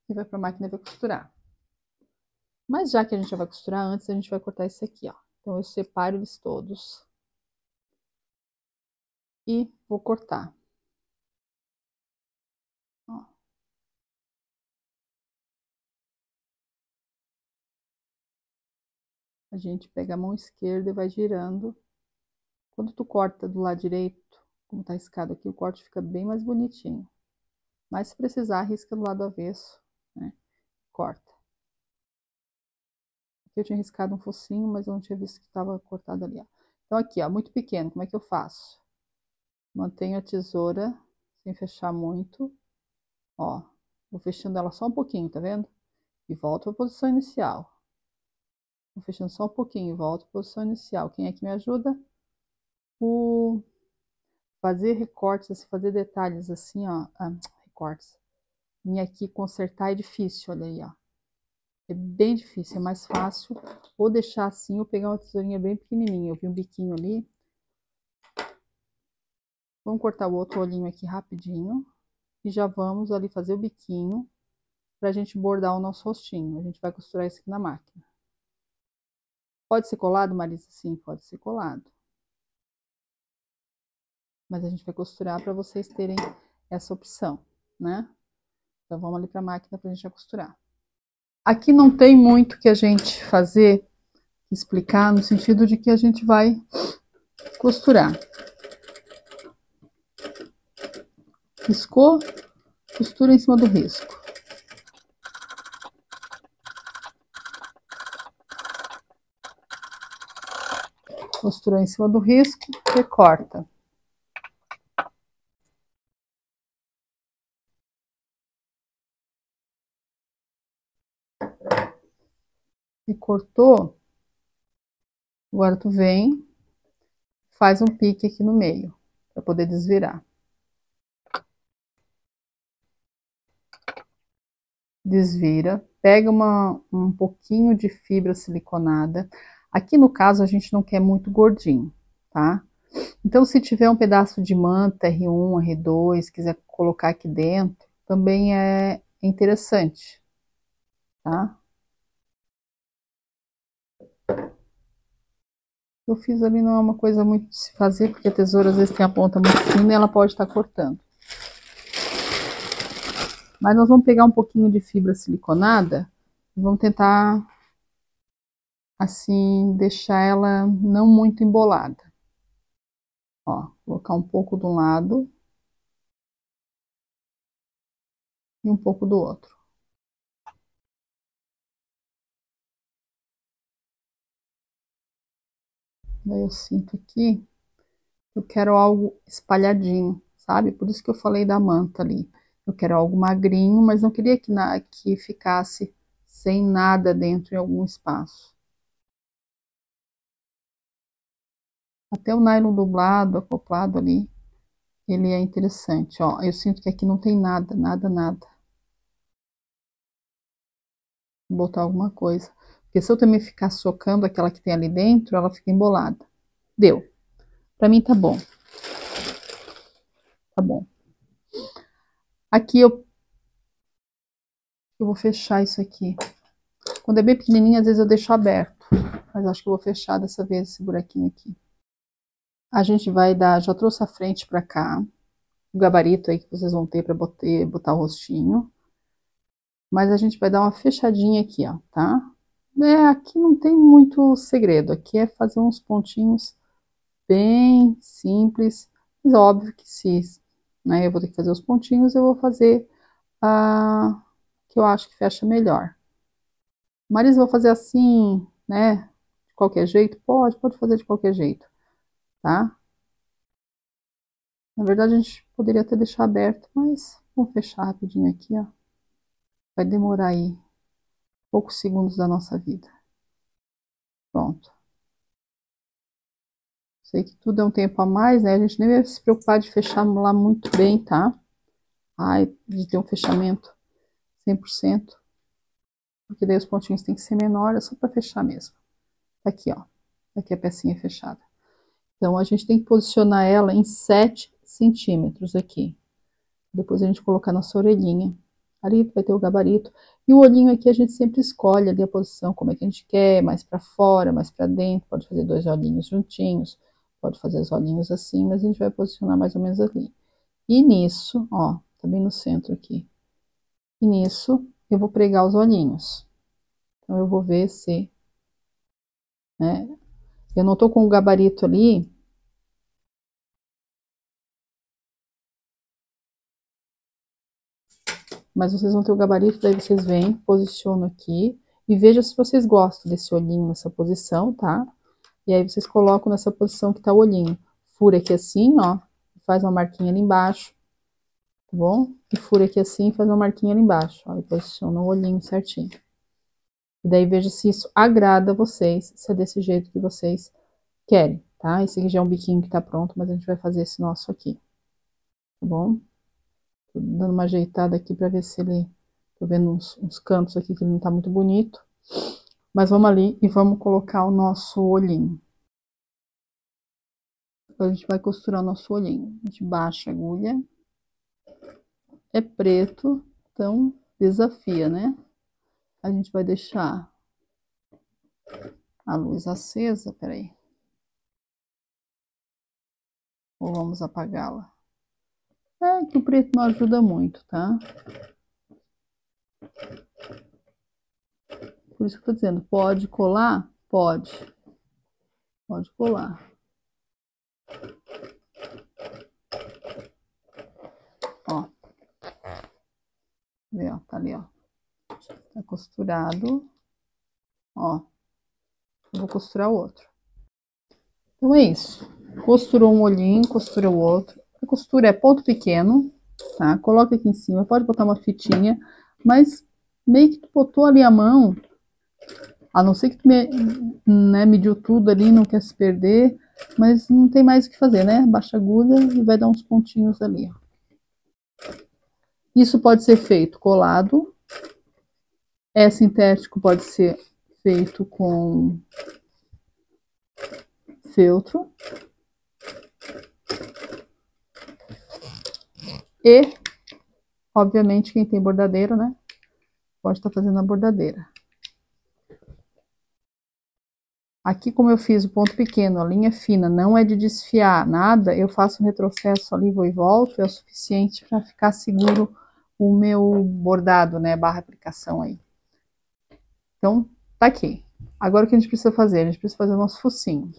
E vai pra máquina e vai costurar. Mas já que a gente já vai costurar antes, a gente vai cortar esse aqui, ó. Então, eu separo eles todos. E vou cortar. Ó. A gente pega a mão esquerda e vai girando. Quando tu corta do lado direito, como tá riscado aqui, o corte fica bem mais bonitinho. Mas se precisar, risca do lado avesso, né? Corta. Aqui eu tinha riscado um focinho, mas eu não tinha visto que estava cortado ali, ó. Então aqui, ó, muito pequeno, como é que eu faço? Mantenho a tesoura sem fechar muito, ó. Vou fechando ela só um pouquinho, tá vendo? E volto à posição inicial. Vou fechando só um pouquinho, volto à posição inicial. Quem é que me ajuda? Fazer recortes, assim, fazer detalhes assim, ó. Recortes. Vim aqui consertar é difícil, olha aí, ó. É bem difícil, é mais fácil ou deixar assim ou pegar uma tesourinha bem pequenininha. Eu vi um biquinho ali. Vamos cortar o outro olhinho aqui rapidinho. E já vamos ali fazer o biquinho pra gente bordar o nosso rostinho. A gente vai costurar isso aqui na máquina. Pode ser colado, Marisa? Sim, pode ser colado. Mas a gente vai costurar para vocês terem essa opção, né? Então vamos ali para a máquina para a gente já costurar. Aqui não tem muito que a gente fazer, explicar, no sentido de que a gente vai costurar. Riscou, costura em cima do risco. Costurou em cima do risco, recorta. E cortou, agora tu vem, faz um pique aqui no meio, para poder desvirar. Desvira, pega um pouquinho de fibra siliconada. Aqui no caso a gente não quer muito gordinho, tá? Então se tiver um pedaço de manta R1, R2, quiser colocar aqui dentro, também é interessante, tá? Eu fiz ali não é uma coisa muito de se fazer, porque a tesoura às vezes tem a ponta muito fina e ela pode estar cortando. Mas nós vamos pegar um pouquinho de fibra siliconada e vamos tentar, assim, deixar ela não muito embolada. Ó, colocar um pouco de um lado e um pouco do outro. Daí eu sinto aqui, eu quero algo espalhadinho, sabe? Por isso que eu falei da manta ali. Eu quero algo magrinho, mas não queria que ficasse sem nada dentro em algum espaço. Até o nylon dublado, acoplado ali, ele é interessante, ó. Eu sinto que aqui não tem nada, nada, nada. Vou botar alguma coisa. Porque se eu também ficar socando aquela que tem ali dentro, ela fica embolada. Deu. Pra mim tá bom. Tá bom. Aqui eu vou fechar isso aqui. Quando é bem pequenininho, às vezes eu deixo aberto. Mas acho que eu vou fechar dessa vez esse buraquinho aqui. A gente vai dar, já trouxe a frente pra cá. O gabarito aí que vocês vão ter pra botar o rostinho. Mas a gente vai dar uma fechadinha aqui, ó, tá? Aqui não tem muito segredo. Aqui é fazer uns pontinhos bem simples. Mas óbvio que se, né, eu vou ter que fazer os pontinhos, eu vou fazer a que eu acho que fecha melhor. Marisa, vou fazer assim, né? De qualquer jeito? Pode fazer de qualquer jeito, tá? Na verdade, a gente poderia até deixar aberto, mas vamos fechar rapidinho aqui, ó. Vai demorar aí poucos segundos da nossa vida. Pronto. Sei que tudo é um tempo a mais, né? A gente nem vai se preocupar de fechar lá muito bem, tá? Ai, de ter um fechamento 100%. Porque daí os pontinhos tem que ser menores, é só para fechar mesmo. Tá aqui, ó. Aqui a pecinha fechada. Então, a gente tem que posicionar ela em 7 centímetros aqui. Depois a gente colocar nossa orelhinha. Ali vai ter o gabarito. E o olhinho aqui a gente sempre escolhe ali a posição, como é que a gente quer, mais para fora, mais para dentro. Pode fazer 2 olhinhos juntinhos, pode fazer os olhinhos assim, mas a gente vai posicionar mais ou menos ali. E nisso, ó, tá bem no centro aqui. E nisso, eu vou pregar os olhinhos. Então, eu vou ver se, né? Eu não tô com o gabarito ali. Mas vocês vão ter o gabarito, daí vocês vêm, posicionam aqui e vejam se vocês gostam desse olhinho nessa posição, tá? E aí vocês colocam nessa posição que tá o olhinho. Fura aqui assim, ó, faz uma marquinha ali embaixo, tá bom? E fura aqui assim, faz uma marquinha ali embaixo, ó, e posiciona o olhinho certinho. E daí veja se isso agrada vocês, se é desse jeito que vocês querem, tá? Esse aqui já é um biquinho que tá pronto, mas a gente vai fazer esse nosso aqui, tá bom? Tô dando uma ajeitada aqui pra ver se ele... Tô vendo uns cantos aqui que ele não tá muito bonito. Mas vamos ali e vamos colocar o nosso olhinho. A gente vai costurar o nosso olhinho. A gente baixa a agulha. É preto, então desafia, né? A gente vai deixar a luz acesa, peraí. Ou vamos apagá-la? É que o preto não ajuda muito, tá? Por isso que eu tô dizendo, pode colar? Pode. Pode colar. Ó. Vê, ó, tá ali, ó. Tá costurado. Ó. Eu vou costurar o outro. Então é isso. Costurou um olhinho, costura o outro. A costura é ponto pequeno, tá? Coloca aqui em cima, pode botar uma fitinha, mas meio que tu botou ali a mão, a não ser que tu mediu tudo ali, não quer se perder, mas não tem mais o que fazer, né? Baixa a agulha e vai dar uns pontinhos ali, ó. Isso pode ser feito colado. Sintético pode ser feito com feltro. E, obviamente, quem tem bordadeira, né? Pode estar fazendo a bordadeira. Aqui, como eu fiz o ponto pequeno, a linha fina, não é de desfiar nada, eu faço um retrocesso ali, vou e volto, é o suficiente para ficar seguro o meu bordado, né? Barra aplicação aí. Então, tá aqui. Agora o que a gente precisa fazer? A gente precisa fazer o nosso focinho.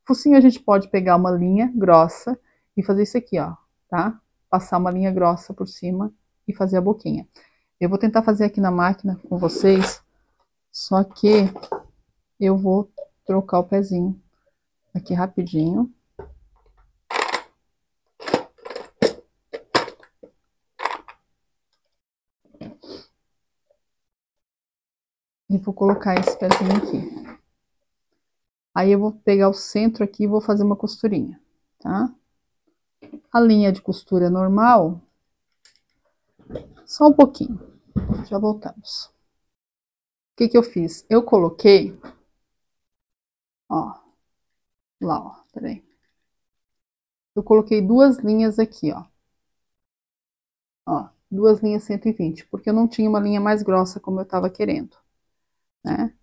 Focinho a gente pode pegar uma linha grossa e fazer isso aqui, ó, tá? Passar uma linha grossa por cima e fazer a boquinha. Eu vou tentar fazer aqui na máquina com vocês, só que eu vou trocar o pezinho aqui rapidinho. E vou colocar esse pezinho aqui. Aí eu vou pegar o centro aqui e vou fazer uma costurinha, tá? A linha de costura normal, só um pouquinho. Já voltamos. O que que eu fiz? Eu coloquei, ó, lá, ó, peraí. Eu coloquei duas linhas aqui, ó. Ó, duas linhas 120, porque eu não tinha uma linha mais grossa como eu tava querendo, né?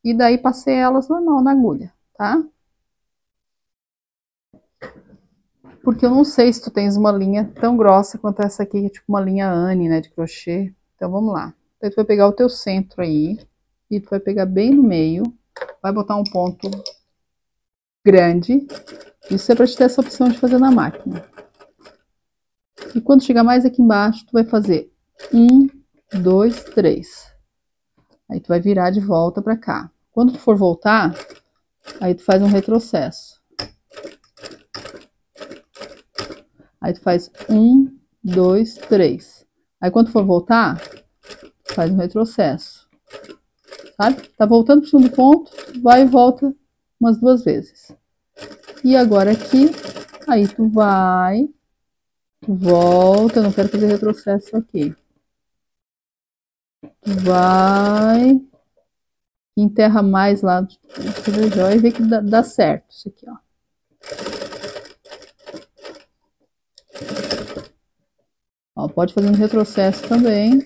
E daí passei elas normal na agulha, tá? Porque eu não sei se tu tens uma linha tão grossa quanto essa aqui, que é tipo uma linha Anne, né, de crochê. Então vamos lá. Então tu vai pegar o teu centro aí, e tu vai pegar bem no meio, vai botar um ponto grande. Isso é pra te ter essa opção de fazer na máquina. E quando chegar mais aqui embaixo, tu vai fazer 1, 2, 3. Aí tu vai virar de volta pra cá. Quando tu for voltar, aí tu faz um retrocesso. Aí tu faz 1, 2, 3. Aí quando tu for voltar, faz um retrocesso. Sabe? Tá voltando pro segundo ponto, vai e volta umas 2 vezes. E agora aqui, aí tu vai, volta, eu não quero fazer retrocesso aqui. Tu vai, enterra mais lá do joia e vê que dá certo isso aqui, ó. Ó, pode fazer um retrocesso também.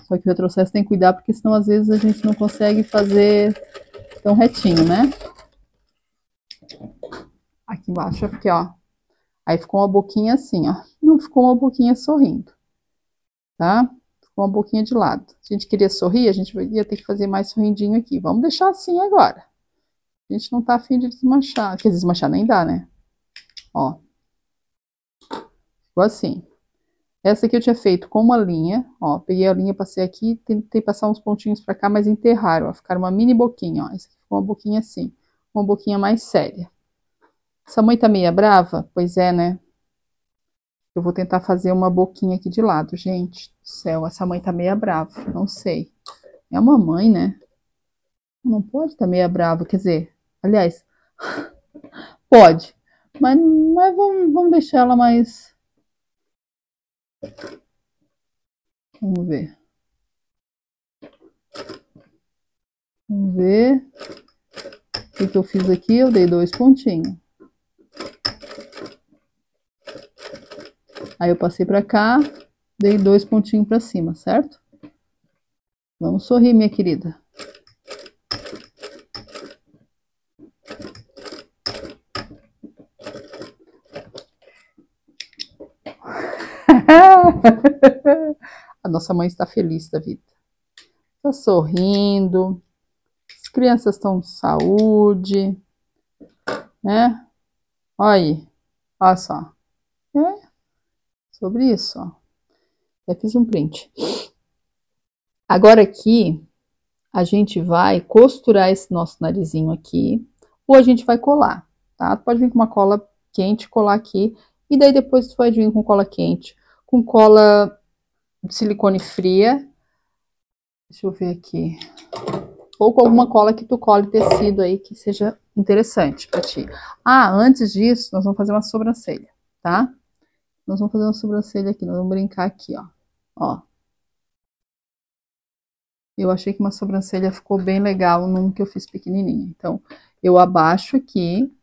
Só que o retrocesso tem que cuidar, porque senão às vezes a gente não consegue fazer tão retinho, né? Aqui embaixo, aqui, ó. Aí ficou uma boquinha assim, ó. Não ficou uma boquinha sorrindo, tá? Ficou uma boquinha de lado. Se a gente queria sorrir, a gente ia ter que fazer mais sorrindinho aqui. Vamos deixar assim agora. A gente não tá afim de desmanchar. Quer desmanchar nem dá, né? Ó. Ficou assim. Essa aqui eu tinha feito com uma linha, ó, peguei a linha, passei aqui, tentei passar uns pontinhos pra cá, mas enterraram, ó, ficaram uma mini boquinha, ó, essa aqui ficou uma boquinha assim, uma boquinha mais séria. Essa mãe tá meio brava? Pois é, né? Eu vou tentar fazer uma boquinha aqui de lado, gente do céu, essa mãe tá meio brava, não sei. É uma mãe, né? Não pode estar meio brava, quer dizer, aliás, pode, mas vamos deixar ela mais. Vamos ver. Vamos ver. O que eu fiz aqui? Eu dei 2 pontinhos. Aí eu passei pra cá, dei 2 pontinhos pra cima, certo? Vamos sorrir, minha querida. A nossa mãe está feliz da vida. Está sorrindo. As crianças estão de saúde. Né? Olha aí. Olha só. É sobre isso, ó. Já fiz um print. Agora aqui, a gente vai costurar esse nosso narizinho aqui. Ou a gente vai colar, tá? Pode vir com uma cola quente, colar aqui. E daí depois tu vai vir com cola quente. Com cola de silicone fria. Deixa eu ver aqui. Ou com alguma cola que tu cole tecido aí que seja interessante pra ti. Ah, antes disso, nós vamos fazer uma sobrancelha, tá? Nós vamos fazer uma sobrancelha aqui, nós vamos brincar aqui, ó. Ó. Eu achei que uma sobrancelha ficou bem legal num que eu fiz pequenininha. Então, eu abaixo aqui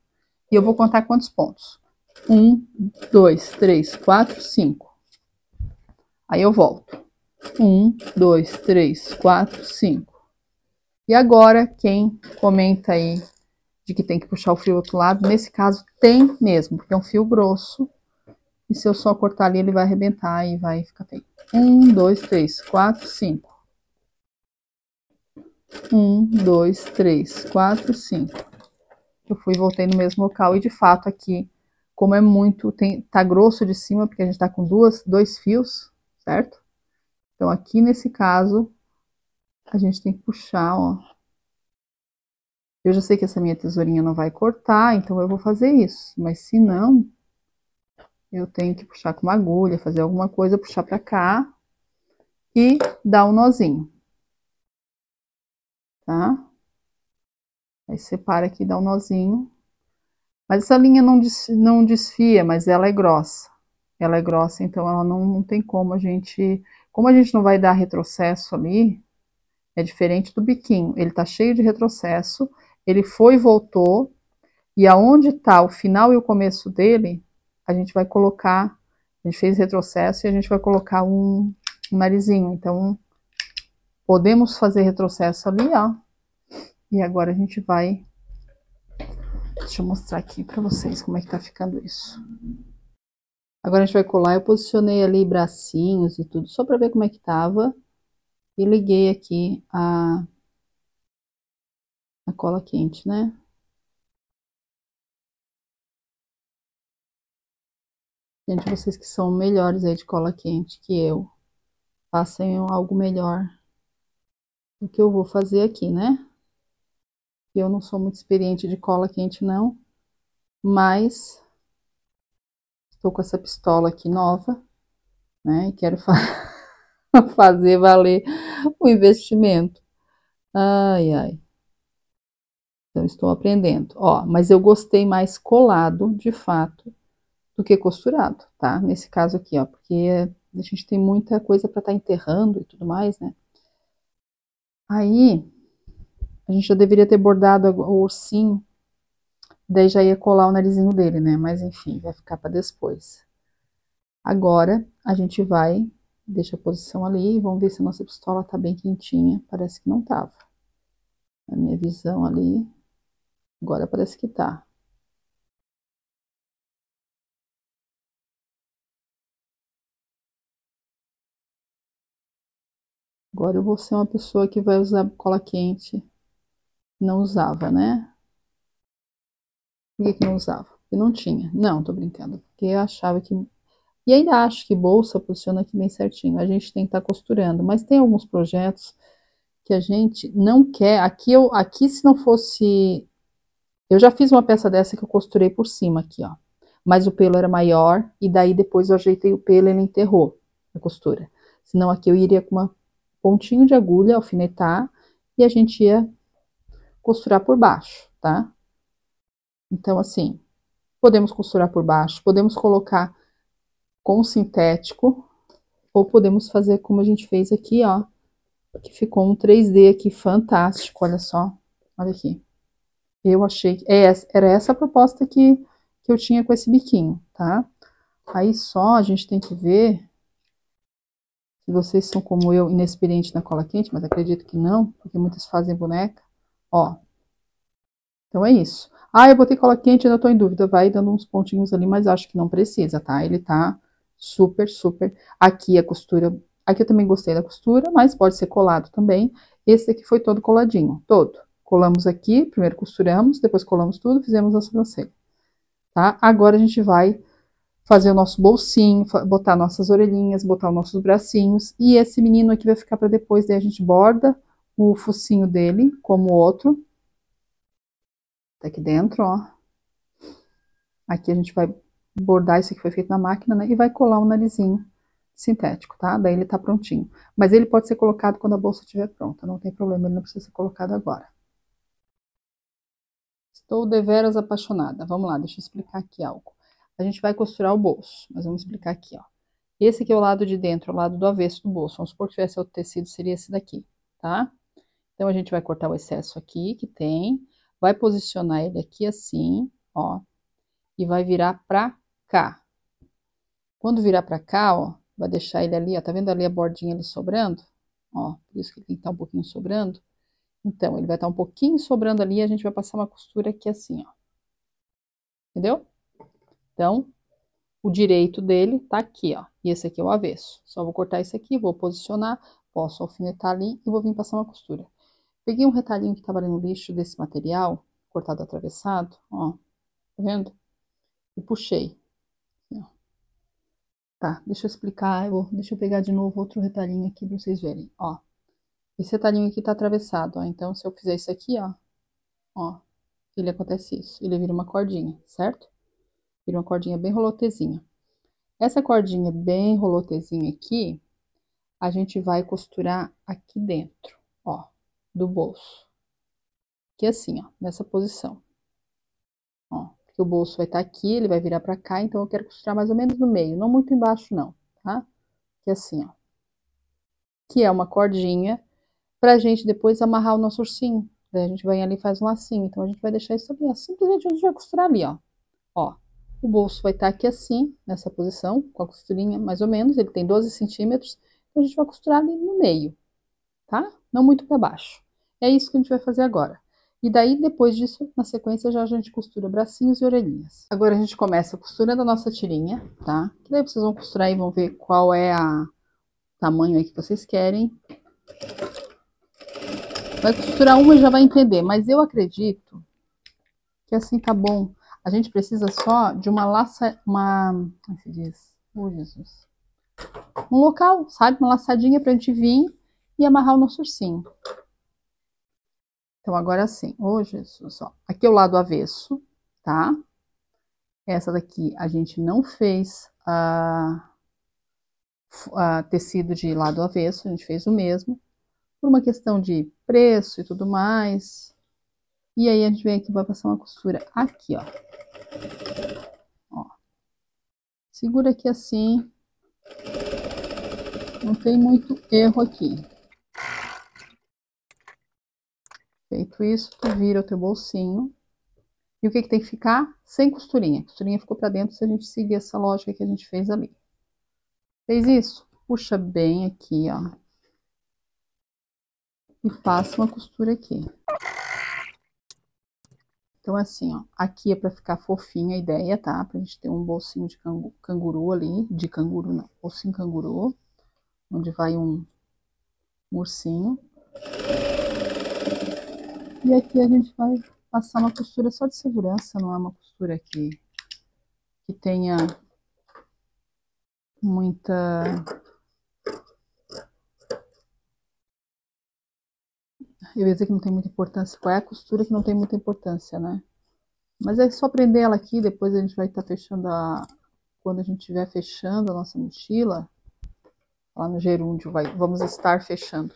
e eu vou contar quantos pontos. 1, 2, 3, 4, 5. Aí eu volto. 1, 2, 3, 4, 5. E agora, quem comenta aí de que tem que puxar o fio do outro lado, nesse caso tem mesmo, porque é um fio grosso. E se eu só cortar ali, ele vai arrebentar e vai ficar feio. 1, 2, 3, 4, 5. 1, 2, 3, 4, 5. Eu fui e voltei no mesmo local. E de fato aqui, como é muito, tá grosso de cima, porque a gente tá com dois fios, certo? Então aqui nesse caso, a gente tem que puxar, ó. Eu já sei que essa minha tesourinha não vai cortar, então eu vou fazer isso. Mas se não, eu tenho que puxar com uma agulha, fazer alguma coisa, puxar pra cá e dar um nozinho. Tá? Aí separa aqui e dá um nozinho. Mas essa linha não desfia, mas ela é grossa. Ela é grossa, então ela não tem como a gente... Como a gente não vai dar retrocesso ali, é diferente do biquinho. Ele tá cheio de retrocesso, ele foi e voltou, e aonde tá o final e o começo dele, a gente vai colocar... A gente fez retrocesso e a gente vai colocar um narizinho. Então, podemos fazer retrocesso ali, ó. E agora a gente vai... Deixa eu mostrar aqui pra vocês como é que tá ficando isso. Agora a gente vai colar. Eu posicionei ali bracinhos e tudo, só pra ver como é que tava. E liguei aqui a cola quente, né? Gente, vocês que são melhores aí de cola quente que eu, façam algo melhor do que eu vou fazer aqui, né? Eu não sou muito experiente de cola quente, não. Mas estou com essa pistola aqui nova, né? E quero fazer valer o investimento. Ai, ai. Então, estou aprendendo. Ó, mas eu gostei mais colado, de fato, do que costurado, tá? Nesse caso aqui, ó, porque a gente tem muita coisa para estar enterrando e tudo mais, né? Aí, a gente já deveria ter bordado o ursinho, daí já ia colar o narizinho dele, né? Mas enfim, vai ficar para depois. Agora, a gente vai, deixa a posição ali, e vamos ver se a nossa pistola tá bem quentinha. Parece que não tava. A minha visão ali, agora parece que tá. Agora eu vou ser uma pessoa que vai usar cola quente. Não usava, né? Por que não usava? Porque não tinha. Não, tô brincando. Porque eu achava que... E ainda acho que bolsa posiciona aqui bem certinho. A gente tem que estar costurando. Mas tem alguns projetos que a gente não quer. Aqui se não fosse... Eu já fiz uma peça dessa que eu costurei por cima aqui, ó. Mas o pelo era maior. E daí depois eu ajeitei o pelo e ele enterrou a costura. Senão aqui eu iria com uma pontinho de agulha, alfinetar, e a gente ia costurar por baixo, tá? Então, assim, podemos costurar por baixo, podemos colocar com sintético, ou podemos fazer como a gente fez aqui, ó, que ficou um 3D aqui fantástico, olha só, olha aqui. Eu achei que era essa a proposta que eu tinha com esse biquinho, tá? Aí só a gente tem que ver se vocês são como eu, inexperiente na cola quente, mas acredito que não, porque muitas fazem boneca, ó. Então é isso. Ah, eu botei cola quente, ainda tô em dúvida, vai dando uns pontinhos ali, mas acho que não precisa, tá? Ele tá super, super. Aqui a costura, aqui eu também gostei da costura, mas pode ser colado também. Esse aqui foi todo coladinho, todo. Colamos aqui, primeiro costuramos, depois colamos tudo, fizemos a sobrancelha, tá? Agora a gente vai fazer o nosso bolsinho, botar nossas orelhinhas, botar os nossos bracinhos, e esse menino aqui vai ficar para depois, daí a gente borda o focinho dele, como o outro. Tá aqui dentro, ó. Aqui a gente vai bordar, isso aqui foi feito na máquina, né? E vai colar um narizinho sintético, tá? Daí ele tá prontinho. Mas ele pode ser colocado quando a bolsa estiver pronta, não tem problema, ele não precisa ser colocado agora. Estou deveras apaixonada. Vamos lá, deixa eu explicar aqui algo. A gente vai costurar o bolso, mas vamos explicar aqui, ó. Esse aqui é o lado de dentro, o lado do avesso do bolso. Vamos supor que tivesse outro tecido, seria esse daqui, tá? Então, a gente vai cortar o excesso aqui, que tem, vai posicionar ele aqui assim, ó, e vai virar pra cá. Quando virar pra cá, ó, vai deixar ele ali, ó, tá vendo ali a bordinha ali sobrando? Ó, por isso que ele tem que estar um pouquinho sobrando. Então, ele vai estar um pouquinho sobrando ali e a gente vai passar uma costura aqui assim, ó. Entendeu? Então, o direito dele tá aqui, ó. E esse aqui é o avesso. Só vou cortar esse aqui, vou posicionar, posso alfinetar ali e vou vir passar uma costura. Peguei um retalhinho que tava ali no lixo desse material, cortado atravessado, ó. Tá vendo? E puxei. Assim, ó. Tá, deixa eu explicar, deixa eu pegar de novo outro retalhinho aqui pra vocês verem, ó. Esse retalhinho aqui tá atravessado, ó. Então, se eu fizer isso aqui, ó, ele acontece isso. Ele vira uma cordinha, certo? Vira uma cordinha bem rolotezinha. Essa cordinha bem rolotezinha aqui, a gente vai costurar aqui dentro, ó, do bolso. Aqui assim, ó, nessa posição. Ó, porque o bolso vai estar aqui, ele vai virar pra cá, então eu quero costurar mais ou menos no meio, não muito embaixo não, tá? Aqui assim, ó. Que é uma cordinha pra gente depois amarrar o nosso ursinho. Daí a gente vai ali e faz um lacinho, então a gente vai deixar isso ali, ó. Simplesmente a gente vai costurar ali, ó. Ó, o bolso vai estar aqui assim, nessa posição, com a costurinha mais ou menos, ele tem 12 centímetros, então a gente vai costurar ali no meio, tá? Não muito para baixo. É isso que a gente vai fazer agora. E daí, depois disso, na sequência, já a gente costura bracinhos e orelhinhas. Agora a gente começa a costura da nossa tirinha, tá? Que daí vocês vão costurar e vão ver qual é o tamanho aí que vocês querem. Vai costurar uma e já vai entender, mas eu acredito que assim tá bom. A gente precisa só de uma como se diz? Oh, Jesus. Um local, sabe? Uma laçadinha pra gente vir e amarrar o nosso ursinho. Então, agora sim. Oh, Jesus, ó. Aqui é o lado avesso, tá? Essa daqui a gente não fez tecido de lado avesso, a gente fez o mesmo. Por uma questão de preço e tudo mais. E aí, a gente vem aqui e vai passar uma costura aqui, ó. Ó. Segura aqui assim. Não tem muito erro aqui. Feito isso, tu vira o teu bolsinho. E o que que tem que ficar? Sem costurinha. A costurinha ficou pra dentro se a gente seguir essa lógica que a gente fez ali. Fez isso? Puxa bem aqui, ó. E passa uma costura aqui. Então, assim, ó. Aqui é pra ficar fofinha a ideia, tá? Pra gente ter um bolsinho de canguru ali. De canguru, não. Bolsinho canguru. Onde vai um ursinho. E aqui a gente vai passar uma costura só de segurança, não é uma costura que tenha muita... Eu ia dizer que não tem muita importância. Qual é a costura que não tem muita importância, né? Mas é só prender ela aqui, depois a gente vai estar fechando quando a gente estiver fechando a nossa mochila, lá no gerúndio, vamos estar fechando.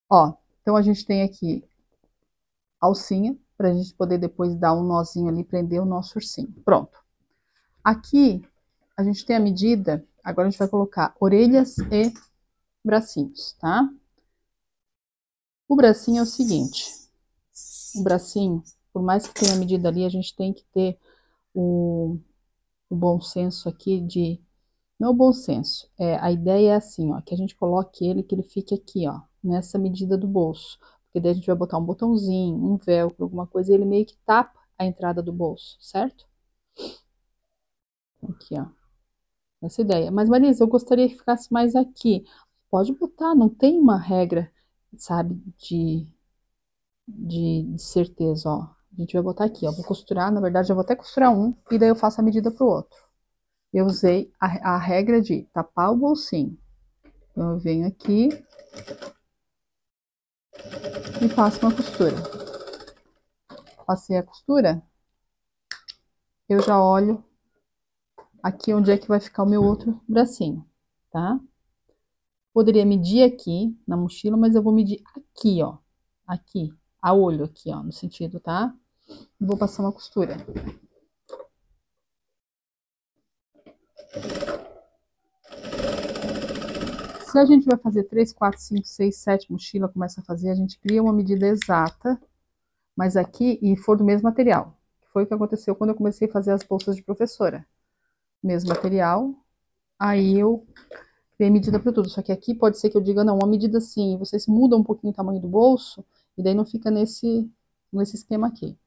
Ó, então a gente tem aqui alcinha, pra gente poder depois dar um nozinho ali, prender o nosso ursinho. Pronto. Aqui, a gente tem a medida, agora a gente vai colocar orelhas e bracinhos, tá? O bracinho é o seguinte, o bracinho, por mais que tenha a medida ali, a gente tem que ter o bom senso aqui de... Não é o bom senso, a ideia é assim, ó, que a gente coloque ele, que ele fique aqui, ó, nessa medida do bolso. Porque daí a gente vai botar um botãozinho, um velcro, alguma coisa, e ele meio que tapa a entrada do bolso, certo? Aqui, ó. Essa ideia. Mas, Marisa, eu gostaria que ficasse mais aqui. Pode botar, não tem uma regra, sabe, de certeza, ó. A gente vai botar aqui, ó. Vou costurar, na verdade, eu vou até costurar um, e daí eu faço a medida pro outro. Eu usei a regra de tapar o bolsinho. Então, eu venho aqui e faço uma costura. Passei a costura, eu já olho aqui onde é que vai ficar o meu outro bracinho, tá? Poderia medir aqui na mochila, mas eu vou medir aqui, ó. Aqui, a olho aqui, ó, no sentido, tá? E vou passar uma costura. Se a gente vai fazer 3, 4, 5, 6, 7 mochila, começa a fazer, a gente cria uma medida exata, mas aqui, e for do mesmo material. Foi o que aconteceu quando eu comecei a fazer as bolsas de professora. Mesmo material, aí eu criei medida para tudo. Só que aqui pode ser que eu diga, não, uma medida assim, vocês mudam um pouquinho o tamanho do bolso, e daí não fica nesse esquema aqui.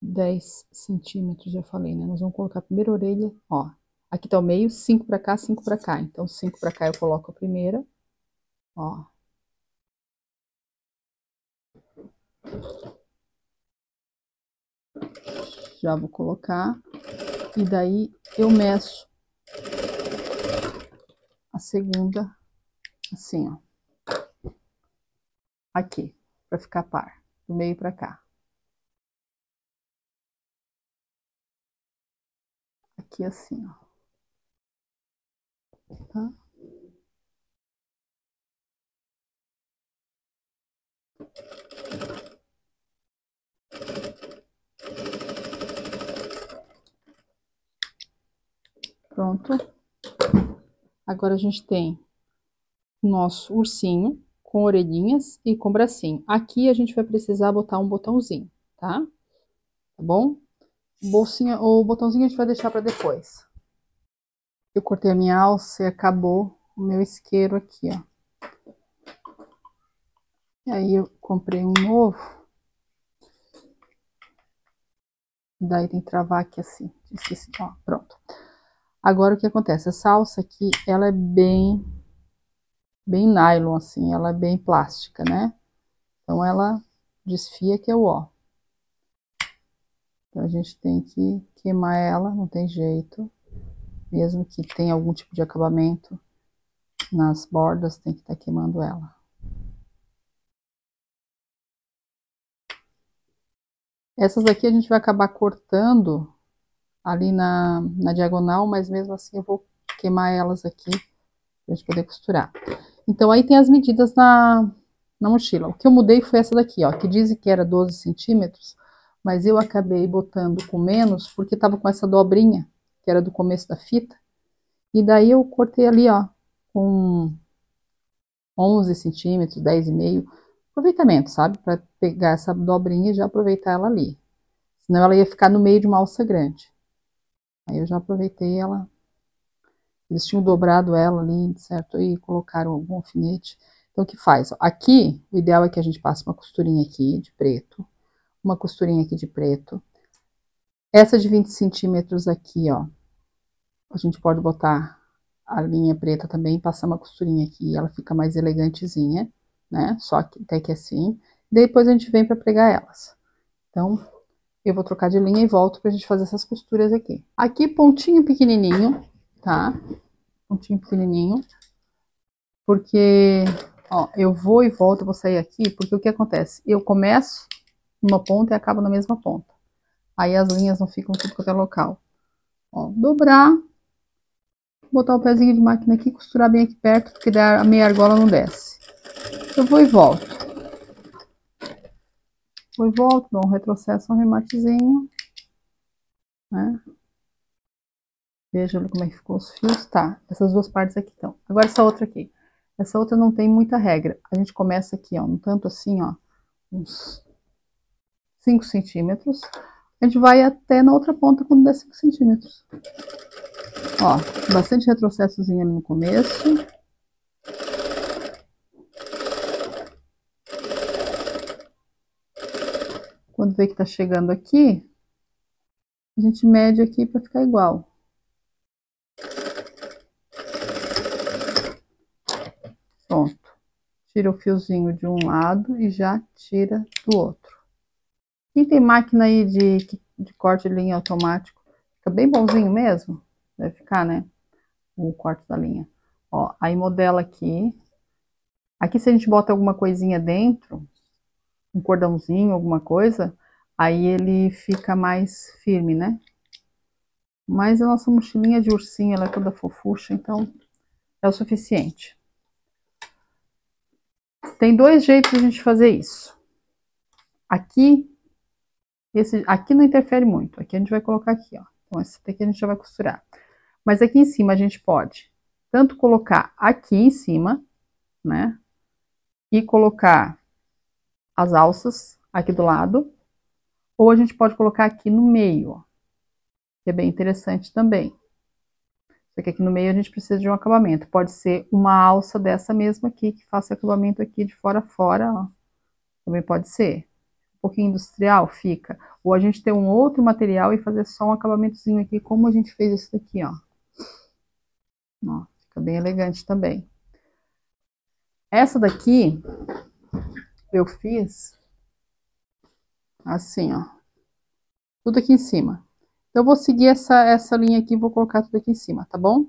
10 centímetros, já falei, né? Nós vamos colocar a primeira orelha, ó. Aqui tá o meio, 5 pra cá, 5 pra cá. Então, 5 pra cá eu coloco a primeira, ó. Já vou colocar. E daí, eu meço a segunda, assim, ó. Aqui, pra ficar par, do meio pra cá. Aqui, assim, ó. Tá? Pronto. Agora a gente tem o nosso ursinho com orelhinhas e com bracinho. Aqui a gente vai precisar botar um botãozinho, tá? Tá bom? O botãozinho a gente vai deixar para depois. Eu cortei a minha alça e acabou o meu isqueiro aqui, ó. E aí eu comprei um novo. Daí tem que travar aqui assim. Esqueci. Ó, pronto. Agora o que acontece? Essa alça aqui, ela é bem nylon, assim. Ela é bem plástica, né? Então ela desfia que é o ó. Então a gente tem que queimar ela, não tem jeito. Mesmo que tenha algum tipo de acabamento nas bordas, tem que estar queimando ela. Essas daqui a gente vai acabar cortando ali na diagonal, mas mesmo assim eu vou queimar elas aqui pra gente poder costurar. Então aí tem as medidas na mochila. O que eu mudei foi essa daqui, ó, que dizem que era 12 centímetros, mas eu acabei botando com menos porque tava com essa dobrinha, que era do começo da fita, e daí eu cortei ali, ó, com 11 centímetros, 10,5, aproveitamento, sabe? Pra pegar essa dobrinha e já aproveitar ela ali. Senão ela ia ficar no meio de uma alça grande. Aí eu já aproveitei ela. Eles tinham dobrado ela ali, certo? E colocaram algum alfinete. Então, o que faz? Aqui, o ideal é que a gente passe uma costurinha aqui de preto. Uma costurinha aqui de preto. Essa de 20 centímetros aqui, ó. A gente pode botar a linha preta também, passar uma costurinha aqui. Ela fica mais elegantezinha, né? Só que até que assim. Depois a gente vem pra pregar elas. Então, eu vou trocar de linha e volto pra gente fazer essas costuras aqui. Aqui, pontinho pequenininho, tá? Pontinho pequenininho. Porque, ó, eu vou e volto, eu vou sair aqui, porque o que acontece? Eu começo numa ponta e acabo na mesma ponta. Aí as linhas não ficam tudo qualquer local. Ó, dobrar, botar o pezinho de máquina aqui, costurar bem aqui perto, porque daí a meia argola não desce. Eu vou e volto. Vou e volto, dou um retrocesso, um rematezinho, né? Veja como é que ficou os fios. Tá, essas duas partes aqui estão. Agora essa outra aqui. Essa outra não tem muita regra. A gente começa aqui, ó, um tanto assim, ó, uns 5 centímetros. A gente vai até na outra ponta quando der 5 centímetros. Ó, bastante retrocessozinho ali no começo. Quando vê que tá chegando aqui, a gente mede aqui para ficar igual. Pronto. Tira o fiozinho de um lado e já tira do outro. Quem tem máquina aí de corte de linha automático, fica bem bonzinho mesmo. Deve ficar, né? O corte da linha. Ó, aí modela aqui. Aqui se a gente bota alguma coisinha dentro, um cordãozinho, alguma coisa, aí ele fica mais firme, né? Mas a nossa mochilinha de ursinho, ela é toda fofucha, então é o suficiente. Tem dois jeitos de a gente fazer isso. Aqui, aqui não interfere muito. Aqui a gente vai colocar aqui, ó. Então, esse daqui a gente já vai costurar. Mas aqui em cima a gente pode tanto colocar aqui em cima, né? E colocar as alças aqui do lado. Ou a gente pode colocar aqui no meio, ó. Que é bem interessante também. Só que aqui no meio a gente precisa de um acabamento. Pode ser uma alça dessa mesma aqui, que faça acabamento aqui de fora a fora, ó. Também pode ser. Um pouquinho industrial, fica. Ou a gente ter um outro material e fazer só um acabamentozinho aqui, como a gente fez esse daqui, ó. Ó, fica bem elegante também. Essa daqui, eu fiz assim, ó. Tudo aqui em cima. Eu vou seguir essa linha aqui e vou colocar tudo aqui em cima, tá bom?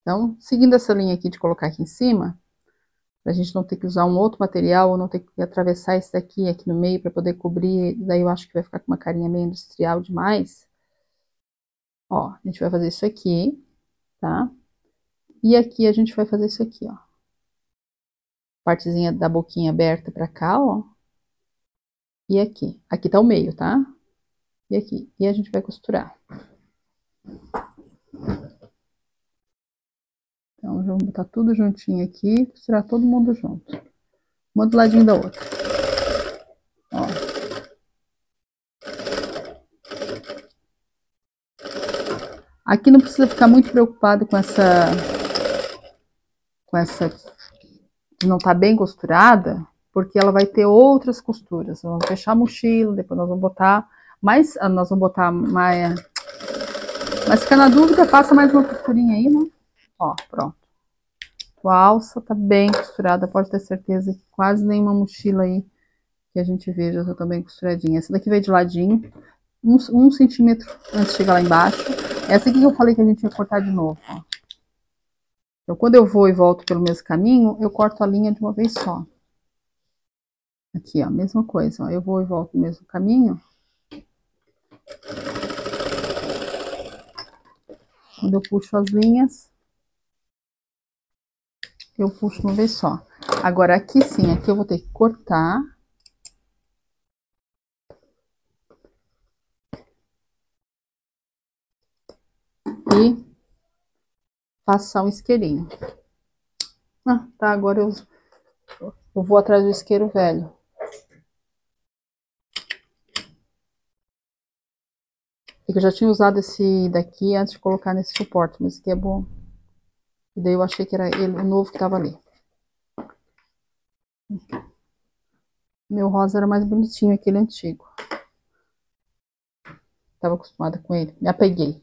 Então, seguindo essa linha aqui de colocar aqui em cima, pra gente não ter que usar um outro material, ou não ter que atravessar esse daqui aqui no meio para poder cobrir, daí eu acho que vai ficar com uma carinha meio industrial demais. Ó, a gente vai fazer isso aqui, tá? E aqui a gente vai fazer isso aqui, ó. Partezinha da boquinha aberta pra cá, ó. E aqui. Aqui tá o meio, tá? E aqui. E a gente vai costurar. Então, vamos botar tudo juntinho aqui, costurar todo mundo junto. Uma do ladinho da outra. Ó. Aqui não precisa ficar muito preocupado com essa não tá bem costurada, porque ela vai ter outras costuras. Vamos fechar a mochila, depois nós vamos botar mais, mas fica na dúvida, passa mais uma costurinha aí, né? Ó, pronto. A alça tá bem costurada, pode ter certeza que quase nenhuma mochila aí que a gente veja já tá bem costuradinha. Essa daqui veio de ladinho, um centímetro antes de chegar lá embaixo. Essa aqui que eu falei que a gente ia cortar de novo, ó. Então, quando eu vou e volto pelo mesmo caminho, eu corto a linha de uma vez só. Aqui, ó, mesma coisa, ó. Eu vou e volto no mesmo caminho. Quando eu puxo as linhas, eu puxo uma vez só. Agora, aqui sim, aqui eu vou ter que cortar. E passar um isqueirinho. Ah, tá, agora eu vou atrás do isqueiro velho. Porque eu já tinha usado esse daqui antes de colocar nesse suporte, mas esse aqui é bom. E daí eu achei que era ele, o novo que tava ali. Meu rosa era mais bonitinho, aquele antigo. Tava acostumada com ele, me apeguei.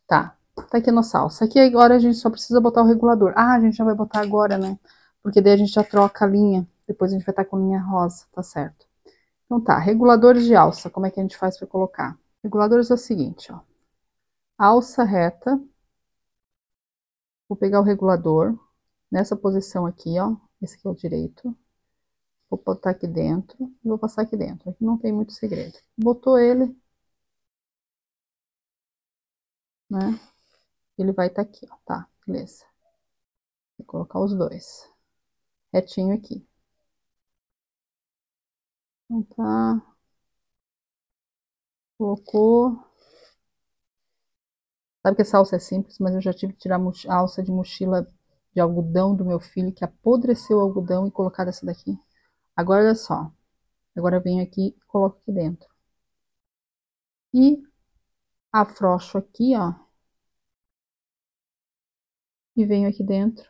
Tá, tá aqui a nossa alça. Aqui agora a gente só precisa botar o regulador. Ah, a gente já vai botar agora, né? Porque daí a gente já troca a linha. Depois a gente vai estar com linha rosa, tá certo. Então tá, reguladores de alça, como é que a gente faz para colocar? Reguladores é o seguinte, ó. Alça reta. Vou pegar o regulador nessa posição aqui, ó. Esse aqui é o direito. Vou botar aqui dentro e vou passar aqui dentro. Aqui não tem muito segredo. Botou ele, né? Ele vai estar aqui, ó. Tá, beleza. Vou colocar os dois retinho aqui. Então tá. Colocou. Sabe que essa alça é simples, mas eu já tive que tirar a alça de mochila de algodão do meu filho, que apodreceu o algodão, e colocar essa daqui. Agora, olha só. Agora eu venho aqui e coloco aqui dentro. E afrouxo aqui, ó. E venho aqui dentro.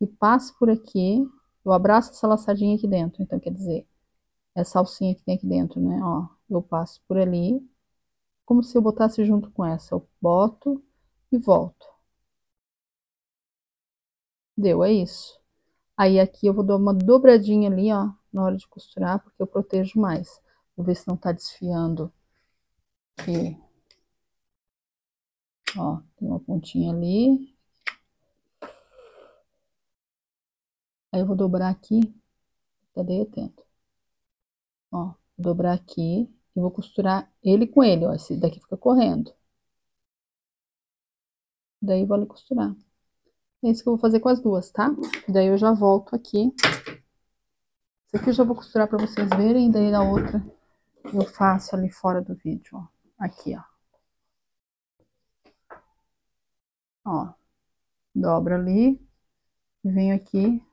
E passo por aqui. Eu abraço essa laçadinha aqui dentro. Então, quer dizer, essa alcinha que tem aqui dentro, né? Ó, eu passo por ali. Como se eu botasse junto com essa. Eu boto e volto. Deu, é isso. Aí aqui eu vou dar uma dobradinha ali, ó, na hora de costurar, porque eu protejo mais. Vou ver se não tá desfiando aqui. Ó, tem uma pontinha ali. Aí eu vou dobrar aqui, tá derretendo. Ó, vou dobrar aqui e vou costurar ele com ele, ó, esse daqui fica correndo. Daí eu vou ali costurar. É isso que eu vou fazer com as duas, tá? Daí eu já volto aqui. Esse aqui eu já vou costurar pra vocês verem, daí na outra eu faço ali fora do vídeo, ó. Aqui, ó. Ó, dobra ali, venho aqui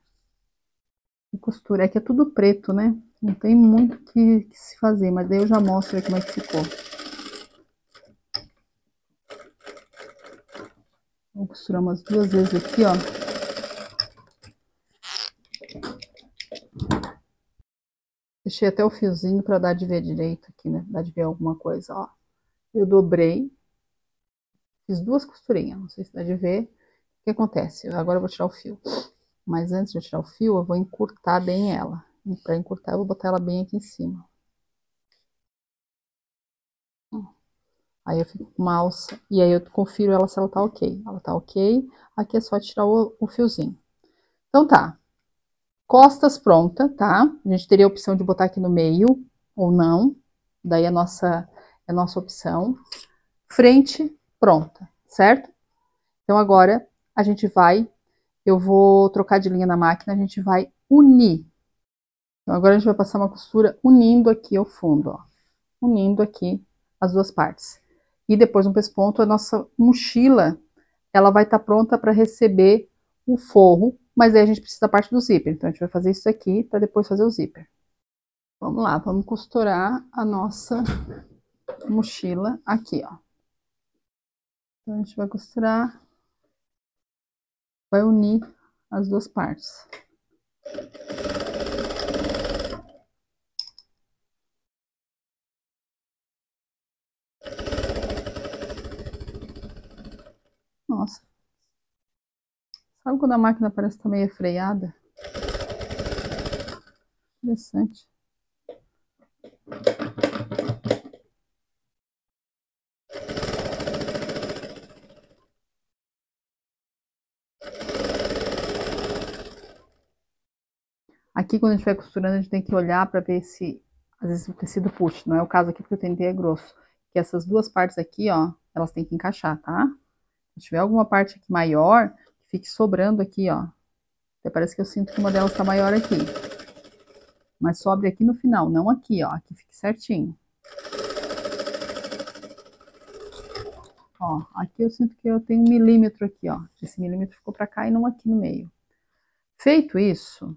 e costura. Aqui é tudo preto, né? Não tem muito que se fazer, mas daí eu já mostro aí como é que ficou. Vou costurar umas 2 vezes aqui, ó. Deixei até o fiozinho pra dar de ver direito aqui, né? Dar de ver alguma coisa, ó. Eu dobrei. Fiz 2 costurinhas, não sei se dá de ver. O que acontece? Agora eu vou tirar o fio. Mas antes de eu tirar o fio, eu vou encurtar bem ela. E pra encurtar, eu vou botar ela bem aqui em cima. Aí eu fico com uma alça, e aí eu confiro ela se ela tá ok. Ela tá ok, aqui é só tirar o fiozinho. Então tá. Costas pronta, tá? A gente teria a opção de botar aqui no meio, ou não. Daí é a nossa opção. Frente pronta, certo? Então agora a gente vai, eu vou trocar de linha na máquina, a gente vai unir. Então agora a gente vai passar uma costura unindo aqui ao fundo, ó. Unindo aqui as duas partes. E depois no pesponto, a nossa mochila, ela vai estar pronta para receber o forro, mas aí a gente precisa da parte do zíper. Então a gente vai fazer isso aqui para depois fazer o zíper. Vamos lá, vamos costurar a nossa mochila aqui, ó. Então a gente vai costurar, vai unir as duas partes. Nossa. Sabe quando a máquina parece estar meio freada? Interessante. Aqui, quando a gente vai costurando, a gente tem que olhar para ver se, às vezes, o tecido puxa. Não é o caso aqui, porque o TNT é grosso. Que essas duas partes aqui, ó, elas têm que encaixar, tá? Se tiver alguma parte aqui maior, fique sobrando aqui, ó. Até parece que eu sinto que uma delas tá maior aqui. Mas sobre aqui no final, não aqui, ó. Aqui fique certinho. Ó, aqui eu sinto que eu tenho 1 milímetro aqui, ó. Esse milímetro ficou pra cá e não aqui no meio. Feito isso,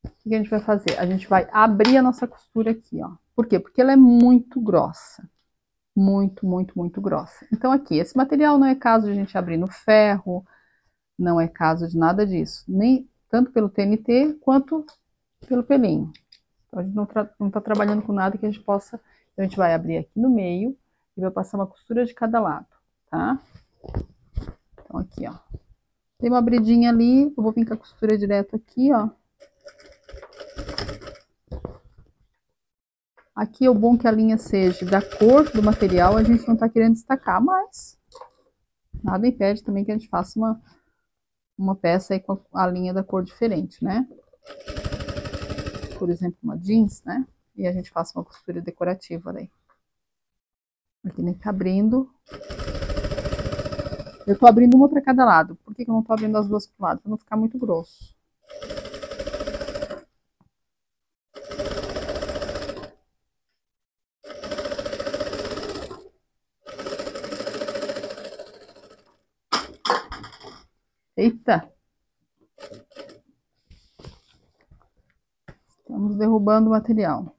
o que a gente vai fazer? A gente vai abrir a nossa costura aqui, ó. Por quê? Porque ela é muito grossa. Muito, muito, muito grossa. Então aqui, esse material não é caso de a gente abrir no ferro, não é caso de nada disso. Nem tanto pelo TNT, quanto pelo pelinho. Então a gente não tá trabalhando com nada que a gente possa... Então a gente vai abrir aqui no meio e vai passar uma costura de cada lado, tá? Então aqui, ó. Tem uma abridinha ali, eu vou vir com a costura direto aqui, ó. Aqui é o bom que a linha seja da cor do material, a gente não tá querendo destacar, mas nada impede também que a gente faça uma peça aí com a linha da cor diferente, né? Por exemplo, uma jeans, né? E a gente faz uma costura decorativa daí. Aqui nem tá abrindo. Eu tô abrindo uma para cada lado. Por que eu não tô abrindo as duas pro lado? Para não ficar muito grosso. Eita! Estamos derrubando o material.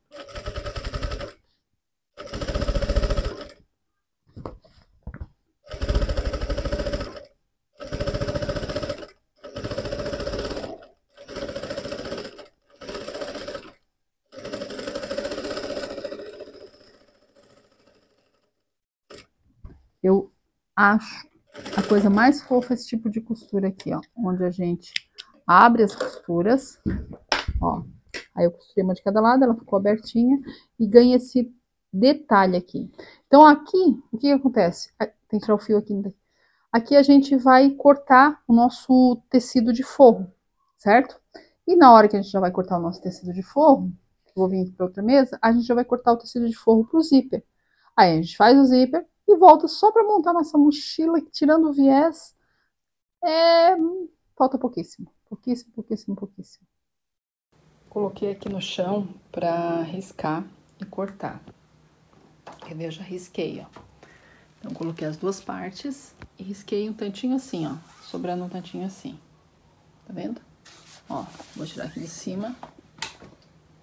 Eu acho a coisa mais fofa esse tipo de costura aqui, ó. Onde a gente abre as costuras, ó. Aí eu costurei uma de cada lado, ela ficou abertinha e ganha esse detalhe aqui. Então aqui, o que acontece? Tem que tirar o fio aqui. Aqui a gente vai cortar o nosso tecido de forro, certo? E na hora que a gente já vai cortar o nosso tecido de forro, vou vir aqui para outra mesa, a gente já vai cortar o tecido de forro pro zíper. Aí a gente faz o zíper e volta só para montar nossa mochila, que tirando o viés, falta pouquíssimo. Pouquíssimo, pouquíssimo, pouquíssimo. Coloquei aqui no chão para riscar e cortar. Quer ver? Eu já risquei, ó. Então, coloquei as duas partes e risquei um tantinho assim, ó. Sobrando um tantinho assim. Tá vendo? Ó, vou tirar aqui de cima.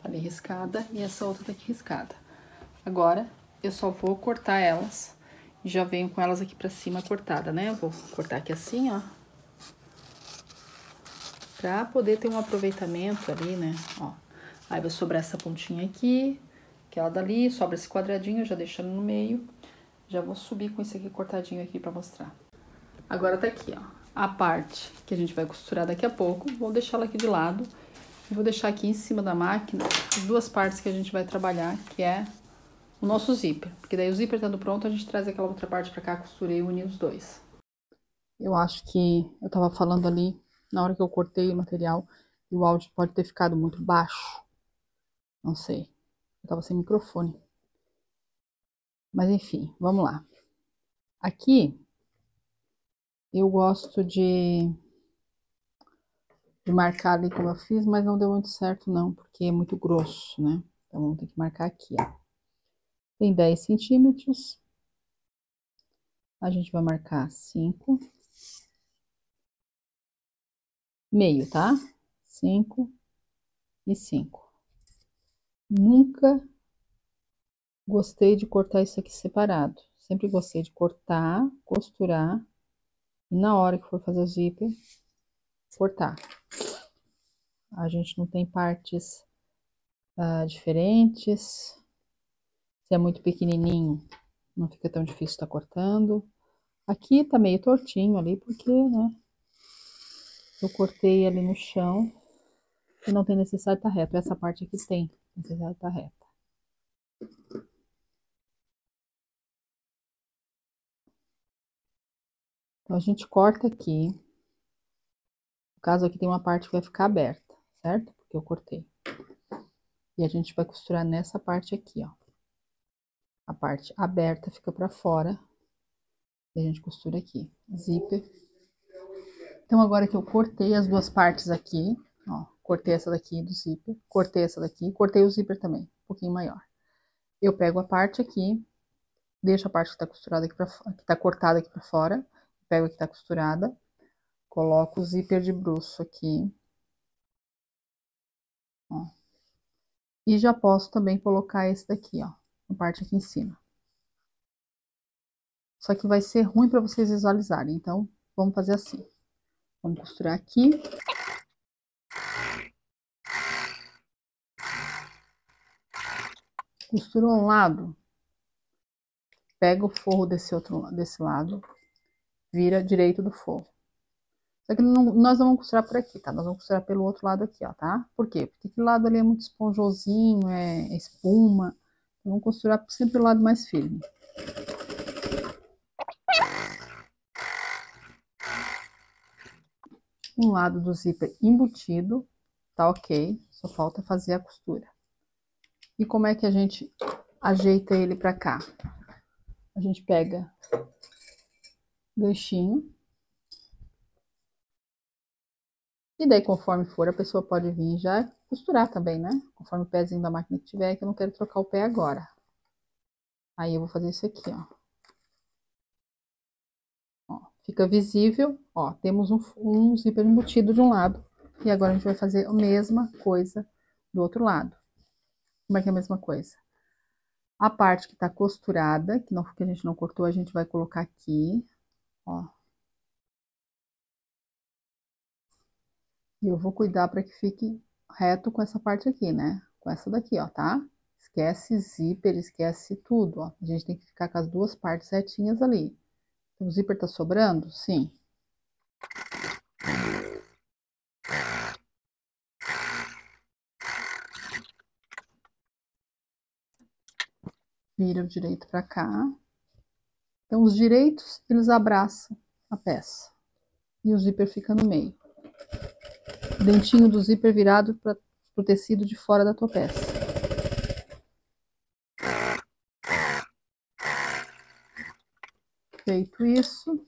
Ali riscada e essa outra tá aqui riscada. Agora, eu só vou cortar elas. E já venho com elas aqui pra cima cortada, né? Eu vou cortar aqui assim, ó. Pra poder ter um aproveitamento ali, né? Ó. Aí vai sobrar essa pontinha aqui, aquela dali, sobra esse quadradinho, já deixando no meio. Já vou subir com esse aqui cortadinho aqui pra mostrar. Agora tá aqui, ó. A parte que a gente vai costurar daqui a pouco, vou deixar ela aqui de lado. E vou deixar aqui em cima da máquina as duas partes que a gente vai trabalhar, que é o nosso zíper. Porque daí o zíper estando pronto, a gente traz aquela outra parte pra cá, costurei e uni os dois. Eu acho que eu tava falando ali, na hora que eu cortei o material, e o áudio pode ter ficado muito baixo. Não sei. Eu tava sem microfone. Mas enfim, vamos lá. Aqui, eu gosto de marcar ali como eu fiz, mas não deu muito certo não, porque é muito grosso, né? Então, vamos ter que marcar aqui, ó. Tem 10 centímetros. A gente vai marcar 5. Meio, tá? 5 e 5. Nunca gostei de cortar isso aqui separado. Sempre gostei de cortar, costurar, e na hora que for fazer o zíper, cortar. A gente não tem partes diferentes. Se é muito pequenininho, não fica tão difícil estar cortando. Aqui tá meio tortinho ali, porque, né, eu cortei ali no chão e não tem necessidade de estar reto. Essa parte aqui tem necessidade de estar reta. Então, a gente corta aqui. No caso, aqui tem uma parte que vai ficar aberta, certo? Porque eu cortei. E a gente vai costurar nessa parte aqui, ó. A parte aberta fica pra fora. E a gente costura aqui. Zíper. Então, agora que eu cortei as duas partes aqui, ó. Cortei essa daqui do zíper. Cortei essa daqui. Cortei o zíper também, um pouquinho maior. Eu pego a parte aqui. Deixo a parte que tá costurada aqui que tá cortada aqui pra fora. Pego a que tá costurada. Coloco o zíper de bruço aqui. Ó. E já posso também colocar esse daqui, ó. A parte aqui em cima. Só que vai ser ruim para vocês visualizarem. Então, vamos fazer assim. Vamos costurar aqui. Costurou um lado. Pega o forro desse lado. Vira direito do forro. Só que nós não vamos costurar por aqui, tá? Nós vamos costurar pelo outro lado aqui, ó, tá? Por quê? Porque aquele lado ali é muito esponjosinho, é espuma. Então, vamos costurar sempre o lado mais firme. um lado do zíper embutido, tá ok, só falta fazer a costura. E como é que a gente ajeita ele pra cá? A gente pega ganchinho, e daí conforme for, a pessoa pode vir já costurar também, né? Conforme o pezinho da máquina que tiver, que eu não quero trocar o pé agora. Aí eu vou fazer isso aqui, ó. Ó, fica visível, ó, temos um zíper embutido de um lado, e agora a gente vai fazer a mesma coisa do outro lado. Como é que é a mesma coisa? A parte que tá costurada, que a gente não cortou, a gente vai colocar aqui, ó. E eu vou cuidar para que fique reto com essa parte aqui, né? Com essa daqui, ó, tá? Esquece zíper, esquece tudo, ó. A gente tem que ficar com as duas partes retinhas ali. O zíper tá sobrando? Sim. Vira o direito para cá. Então, os direitos, eles abraçam a peça. E o zíper fica no meio. Dentinho do zíper virado para o tecido de fora da tua peça. Feito isso,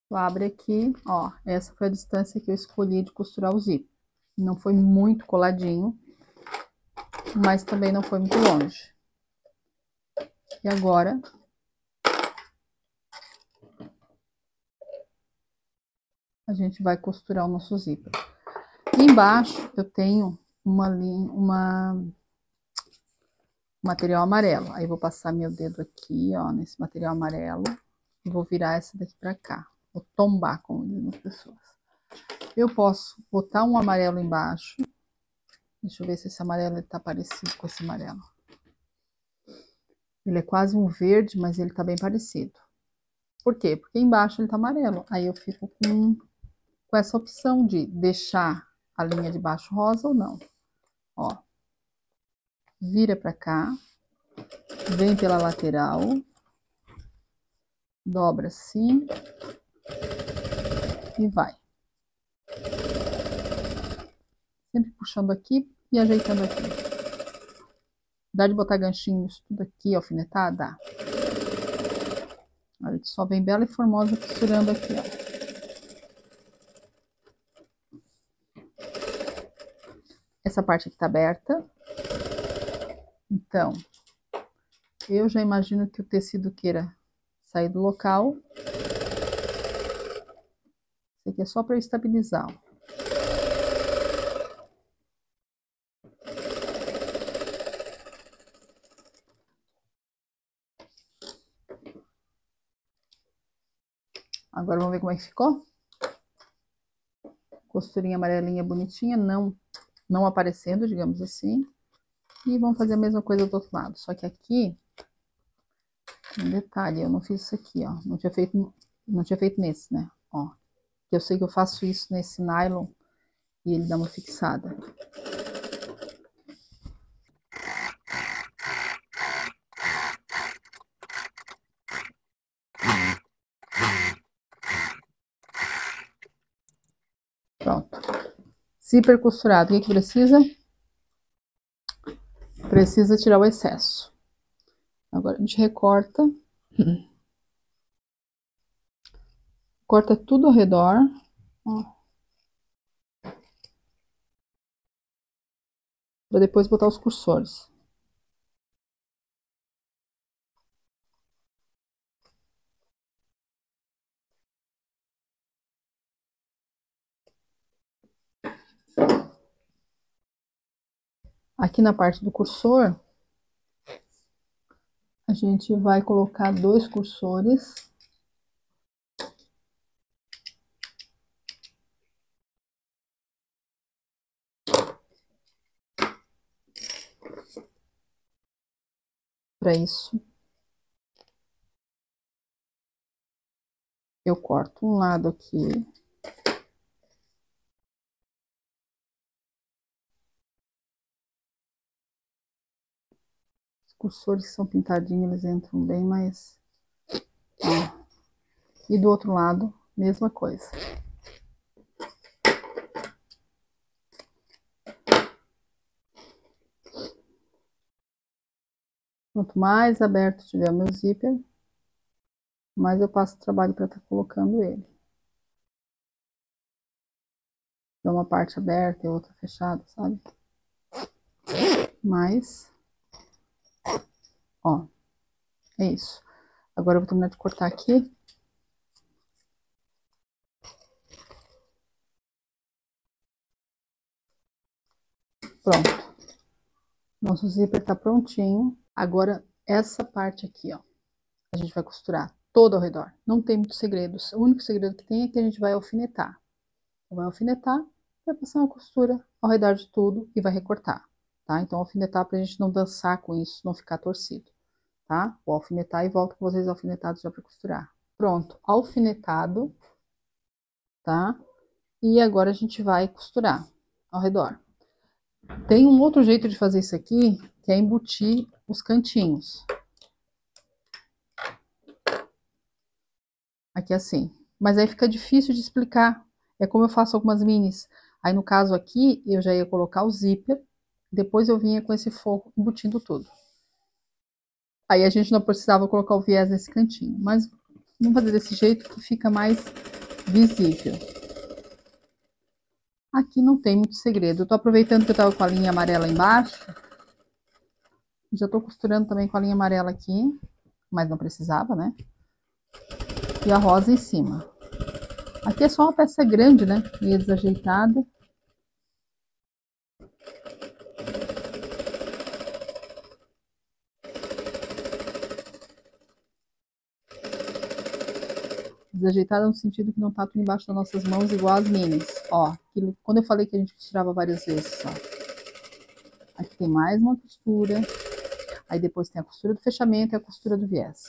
tu abre aqui, ó, essa foi a distância que eu escolhi de costurar o zíper. Não foi muito coladinho, mas também não foi muito longe. E agora, a gente vai costurar o nosso zíper. E embaixo eu tenho material amarelo. Aí, vou passar meu dedo aqui, ó, nesse material amarelo. E vou virar essa daqui pra cá. Vou tombar, como dizem as pessoas. Eu posso botar um amarelo embaixo. Deixa eu ver se esse amarelo tá parecido com esse amarelo. Ele é quase um verde, mas ele tá bem parecido. Por quê? Porque embaixo ele tá amarelo. Aí eu fico com essa opção de deixar a linha de baixo rosa ou não. Ó. Vira pra cá. Vem pela lateral. Dobra assim. E vai. Sempre puxando aqui e ajeitando aqui. Dá de botar ganchinhos tudo aqui, alfinetar? Dá. Olha, só vem bela e formosa costurando aqui, ó. Essa parte aqui tá aberta. Então, eu já imagino que o tecido queira sair do local. Isso aqui é só para estabilizar, ó. Agora vamos ver como é que ficou. Costurinha amarelinha bonitinha, não aparecendo, digamos assim. E vamos fazer a mesma coisa do outro lado. Só que aqui, um detalhe, eu não fiz isso aqui, ó. Não tinha feito nesse, né? Ó. Eu sei que eu faço isso nesse nylon e ele dá uma fixada. Pronto. Zíper costurado, o que precisa? Precisa tirar o excesso. Agora a gente recorta. Corta tudo ao redor. Ó. Para depois botar os cursores. Aqui na parte do cursor, a gente vai colocar 2 cursores. Para isso, eu corto um lado aqui. Os cursores que são pintadinhos, eles entram bem mais... Ó. E do outro lado, mesma coisa. Quanto mais aberto tiver o meu zíper, mais eu passo trabalho para estar colocando ele. Então, uma parte aberta e outra fechada, sabe? Mas, ó, é isso. Agora eu vou terminar de cortar aqui. Pronto. Nosso zíper tá prontinho. Agora, essa parte aqui, ó, a gente vai costurar todo ao redor. Não tem muitos segredos. O único segredo que tem é que a gente vai alfinetar. Então, vai alfinetar, vai passar uma costura ao redor de tudo e vai recortar, tá? Então, alfinetar pra gente não dançar com isso, não ficar torcido, tá? Vou alfinetar e volto com vocês alfinetados já pra costurar. Pronto, alfinetado, tá? E agora a gente vai costurar ao redor. Tem um outro jeito de fazer isso aqui, que é embutir os cantinhos. Aqui assim. Mas aí fica difícil de explicar. É como eu faço algumas minis. Aí no caso aqui, eu já ia colocar o zíper, depois eu vinha com esse forro embutindo tudo. Aí a gente não precisava colocar o viés nesse cantinho. Mas vamos fazer desse jeito que fica mais visível. Aqui não tem muito segredo. Eu tô aproveitando que eu tava com a linha amarela embaixo. Já tô costurando também com a linha amarela aqui. Mas não precisava, né? E a rosa em cima. Aqui é só uma peça grande, né? Meio desajeitada. Desajeitada no sentido que não tá tudo embaixo das nossas mãos igual as minis. Ó, quando eu falei que a gente costurava várias vezes, ó. Aqui tem mais uma costura. Aí depois tem a costura do fechamento e a costura do viés.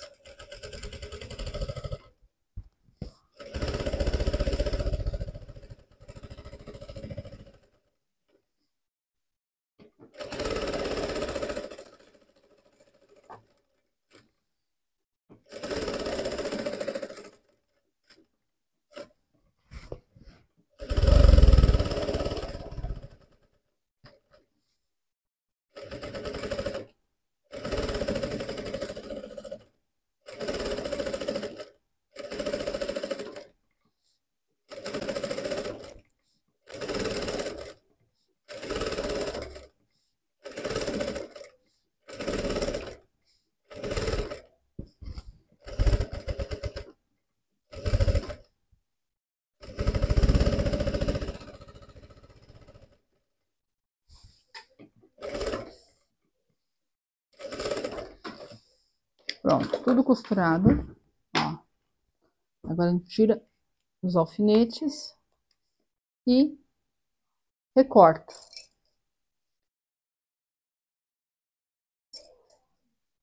Pronto, tudo costurado. Ó. Agora a gente tira os alfinetes e recorta.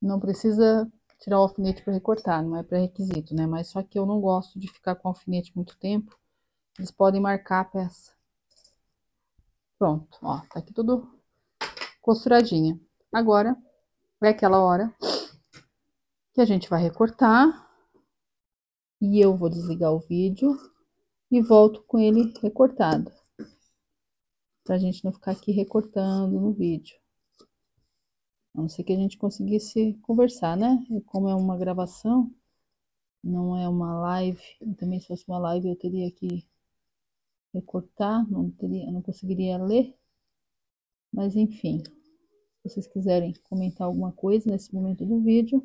Não precisa tirar o alfinete para recortar, não é pré-requisito, né? Mas só que eu não gosto de ficar com o alfinete muito tempo. Eles podem marcar a peça. Pronto, ó, tá aqui tudo costuradinha. Agora é aquela hora que a gente vai recortar. E eu vou desligar o vídeo e volto com ele recortado. Pra gente não ficar aqui recortando no vídeo. A não ser que a gente conseguisse conversar, né? E como é uma gravação, não é uma live. E também se fosse uma live eu teria que recortar, não conseguiria ler. Mas enfim, se vocês quiserem comentar alguma coisa nesse momento do vídeo.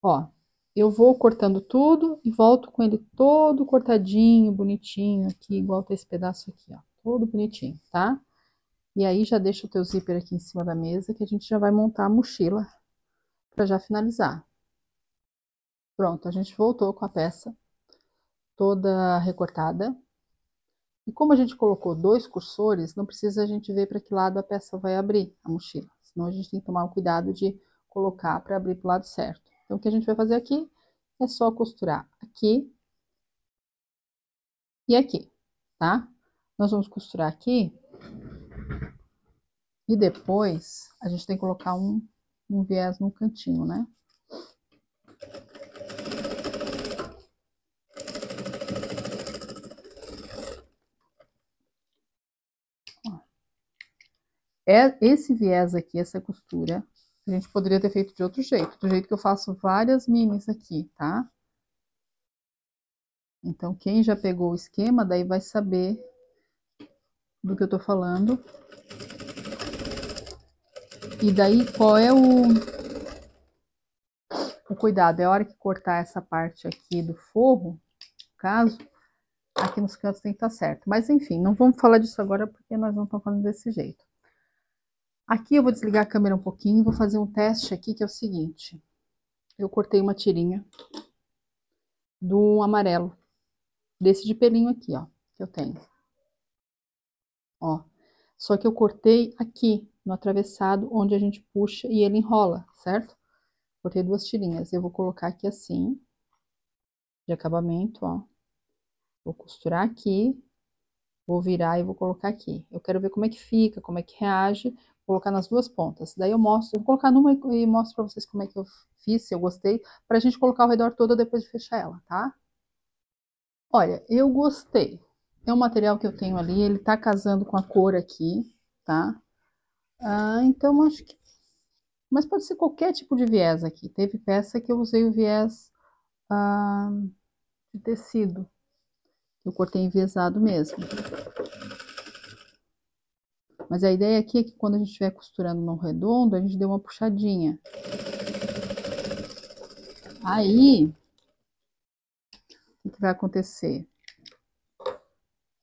Ó, eu vou cortando tudo e volto com ele todo cortadinho, bonitinho aqui, igual tá esse pedaço aqui, ó. Todo bonitinho, tá? E aí já deixa o teu zíper aqui em cima da mesa que a gente já vai montar a mochila para já finalizar. Pronto, a gente voltou com a peça toda recortada. E como a gente colocou 2 cursores, não precisa a gente ver para que lado a peça vai abrir, a mochila. Senão a gente tem que tomar o cuidado de colocar para abrir para o lado certo. Então, o que a gente vai fazer aqui é só costurar aqui e aqui, tá? Nós vamos costurar aqui e depois a gente tem que colocar um viés no cantinho, né? Esse viés aqui, essa costura, A gente poderia ter feito de outro jeito, do jeito que eu faço várias minis aqui, tá? Então, quem já pegou o esquema, daí vai saber do que eu tô falando. E daí, qual é o cuidado? É a hora que cortar essa parte aqui do forro, no caso, aqui nos cantos tem que estar certo. Mas, enfim, não vamos falar disso agora, porque nós não estamos falando desse jeito. Aqui eu vou desligar a câmera um pouquinho e vou fazer um teste aqui, que é o seguinte. Eu cortei uma tirinha do amarelo, desse de pelinho aqui, ó, que eu tenho. Ó, só que eu cortei aqui, no atravessado, onde a gente puxa e ele enrola, certo? Cortei duas tirinhas. Eu vou colocar aqui assim, de acabamento, ó. Vou costurar aqui, vou virar e vou colocar aqui. Eu quero ver como é que fica, como é que reage. Vou colocar nas duas pontas. Daí eu mostro, eu vou colocar numa e mostro pra vocês como é que eu fiz, se eu gostei, pra gente colocar ao redor toda depois de fechar ela, tá? Olha, eu gostei. É um material que eu tenho ali, ele tá casando com a cor aqui, tá? Então acho que... Mas pode ser qualquer tipo de viés aqui. Teve peça que eu usei o viés de tecido. Eu cortei enviesado mesmo. Mas a ideia aqui é que quando a gente estiver costurando no redondo, a gente dê uma puxadinha. Aí, o que vai acontecer?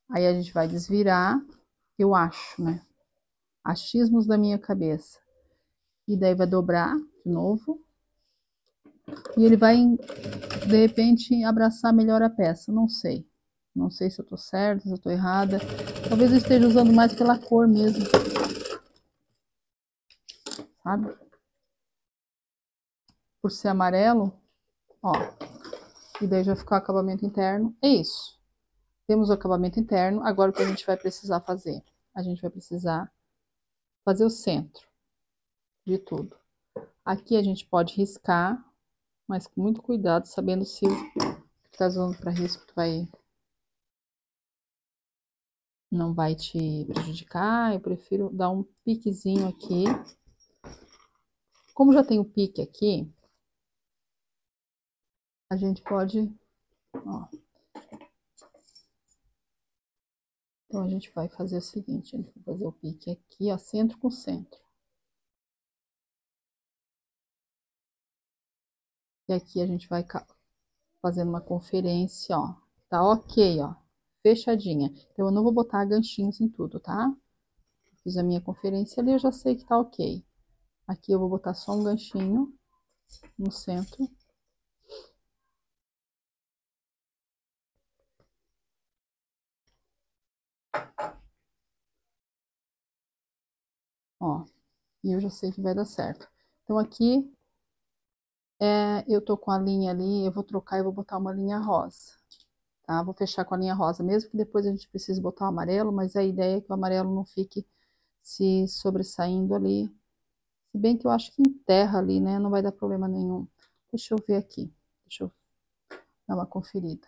Aí a gente vai desvirar, eu acho, né? Achismos da minha cabeça. E daí vai dobrar de novo. E ele vai, de repente, abraçar melhor a peça. Não sei. Não sei se eu tô certa, se eu tô errada. Talvez eu esteja usando mais pela cor mesmo. Sabe? Por ser amarelo, ó. E daí já ficou o acabamento interno. É isso. Temos o acabamento interno. Agora o que a gente vai precisar fazer? A gente vai precisar fazer o centro de tudo. Aqui a gente pode riscar, mas com muito cuidado, sabendo se o que tá usando para risco não vai te prejudicar. Eu prefiro dar um piquezinho aqui. Como já tem o pique aqui, a gente pode, ó. Então a gente vai fazer o seguinte, a gente vai fazer o pique aqui, ó, centro com centro. E aqui a gente vai fazendo uma conferência, ó. Tá ok, ó. Fechadinha. Então eu não vou botar ganchinhos em tudo, tá? Fiz a minha conferência ali, eu já sei que tá ok. Aqui eu vou botar só um ganchinho no centro. Ó, e eu já sei que vai dar certo. Então aqui, eu tô com a linha ali, eu vou trocar e vou botar uma linha rosa, tá? Vou fechar com a linha rosa, mesmo que depois a gente precise botar o amarelo, mas a ideia é que o amarelo não fique se sobressaindo ali. Se bem que eu acho que em terra ali, né, não vai dar problema nenhum. Deixa eu ver aqui, deixa eu dar uma conferida.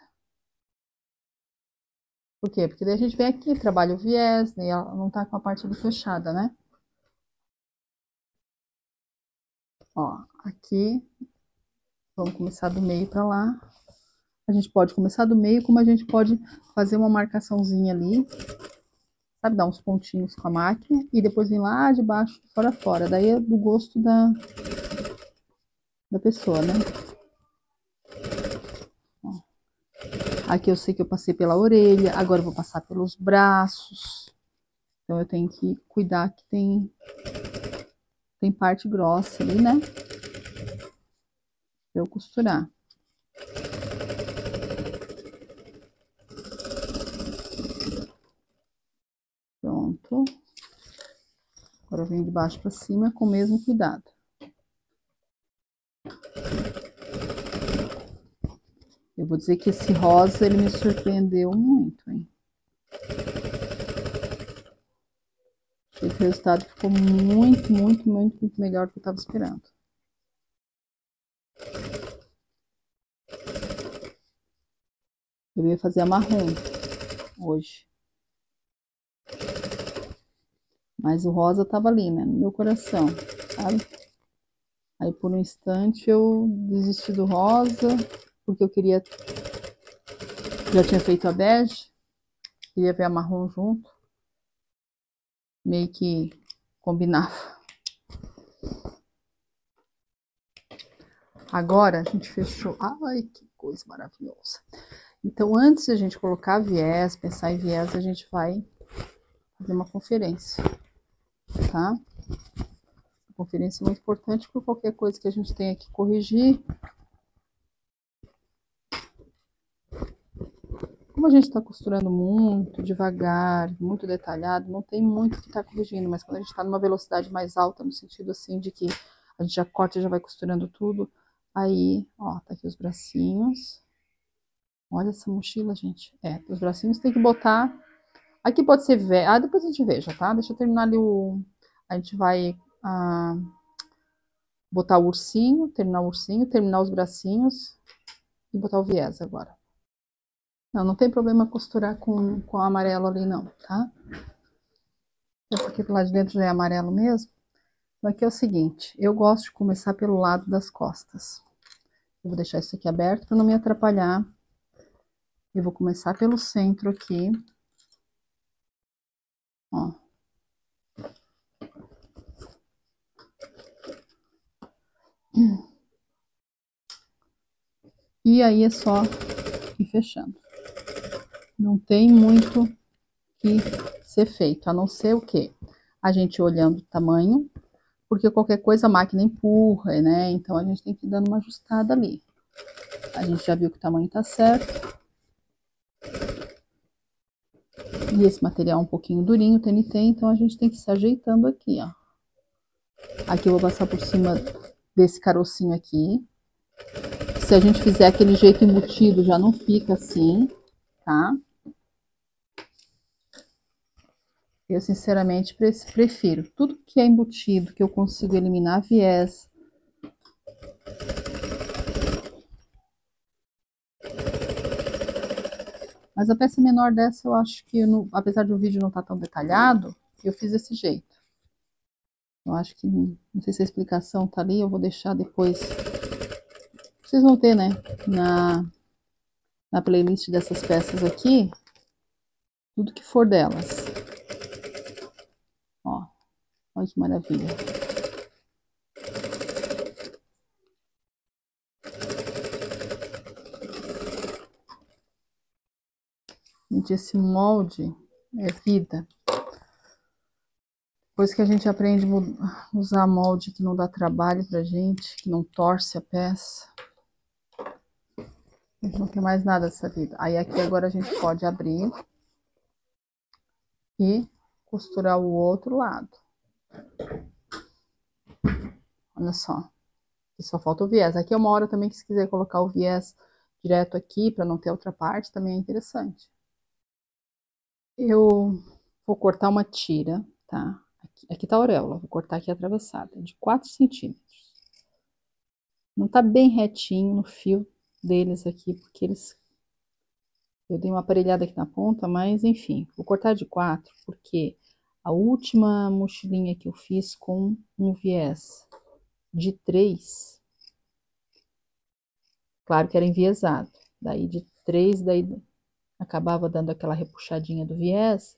Por quê? Porque daí a gente vem aqui, trabalha o viés, né, ela não tá com a parte ali fechada, né? Ó, aqui, vamos começar do meio pra lá. A gente pode começar do meio, como a gente pode fazer uma marcaçãozinha ali, sabe, dar uns pontinhos com a máquina e depois vir lá de baixo, de fora a fora. Daí é do gosto da pessoa, né? Ó. Aqui eu sei que eu passei pela orelha, agora eu vou passar pelos braços. Então eu tenho que cuidar que tem parte grossa ali, né? Pra eu costurar. Pronto. Agora eu venho de baixo para cima com o mesmo cuidado. Eu vou dizer que esse rosa, ele me surpreendeu muito, hein? Achei que o resultado ficou muito, muito, muito, muito melhor do que eu estava esperando. Eu ia fazer a marrom hoje. Mas o rosa tava ali, né? No meu coração, sabe? Aí por um instante eu desisti do rosa, porque eu queria... Já tinha feito a bege, queria ver a marrom junto. Meio que combinava. Agora a gente fechou. Ai, que coisa maravilhosa. Então, antes de a gente colocar viés, pensar em viés, a gente vai fazer uma conferência, tá? A conferência é muito importante por qualquer coisa que a gente tenha que corrigir. Como a gente está costurando muito devagar, muito detalhado, não tem muito que tá corrigindo, mas quando a gente está numa velocidade mais alta, no sentido assim de que a gente já corta e já vai costurando tudo, aí, ó, tá aqui os bracinhos. Olha essa mochila, gente. Os bracinhos tem que botar... Aqui pode ser... depois a gente veja, tá? Deixa eu terminar ali o... A gente vai botar o ursinho, terminar os bracinhos e botar o viés agora. Não tem problema costurar com o amarelo ali não, tá? É porque do lado de dentro já é amarelo mesmo. Então aqui é o seguinte, eu gosto de começar pelo lado das costas. Eu vou deixar isso aqui aberto para não me atrapalhar. Eu vou começar pelo centro aqui. Ó. E aí é só ir fechando. Não tem muito que ser feito, a não ser o quê? A gente olhando o tamanho, porque qualquer coisa a máquina empurra, né? Então a gente tem que ir dando uma ajustada ali. A gente já viu que o tamanho tá certo. E esse material é um pouquinho durinho, TNT, então a gente tem que se ajeitando aqui, ó. Aqui eu vou passar por cima desse carocinho aqui. Se a gente fizer aquele jeito embutido, já não fica assim, tá? Eu, sinceramente, prefiro tudo que é embutido, que eu consigo eliminar viés. Mas a peça menor dessa, eu acho que, apesar do vídeo não estar tão detalhado, eu fiz desse jeito. Eu acho que, não sei se a explicação tá ali, eu vou deixar depois. Vocês vão ter, né, na playlist dessas peças aqui, tudo que for delas. Ó, olha que maravilha. Gente, esse molde é vida. Depois que a gente aprende a usar molde que não dá trabalho pra gente, que não torce a peça, a gente não quer mais nada dessa vida. Aí aqui agora a gente pode abrir e costurar o outro lado. Olha só. Aqui só falta o viés. Aqui é uma hora também que se quiser colocar o viés direto aqui para não ter outra parte, também é interessante. Eu vou cortar uma tira, tá? Aqui tá a auréola, vou cortar aqui a atravessada, de 4 centímetros. Não tá bem retinho no fio deles aqui, porque eles... Eu dei uma aparelhada aqui na ponta, mas enfim, vou cortar de 4, porque a última mochilinha que eu fiz com um viés de 3, claro que era enviesado, daí de 3, daí acabava dando aquela repuxadinha do viés,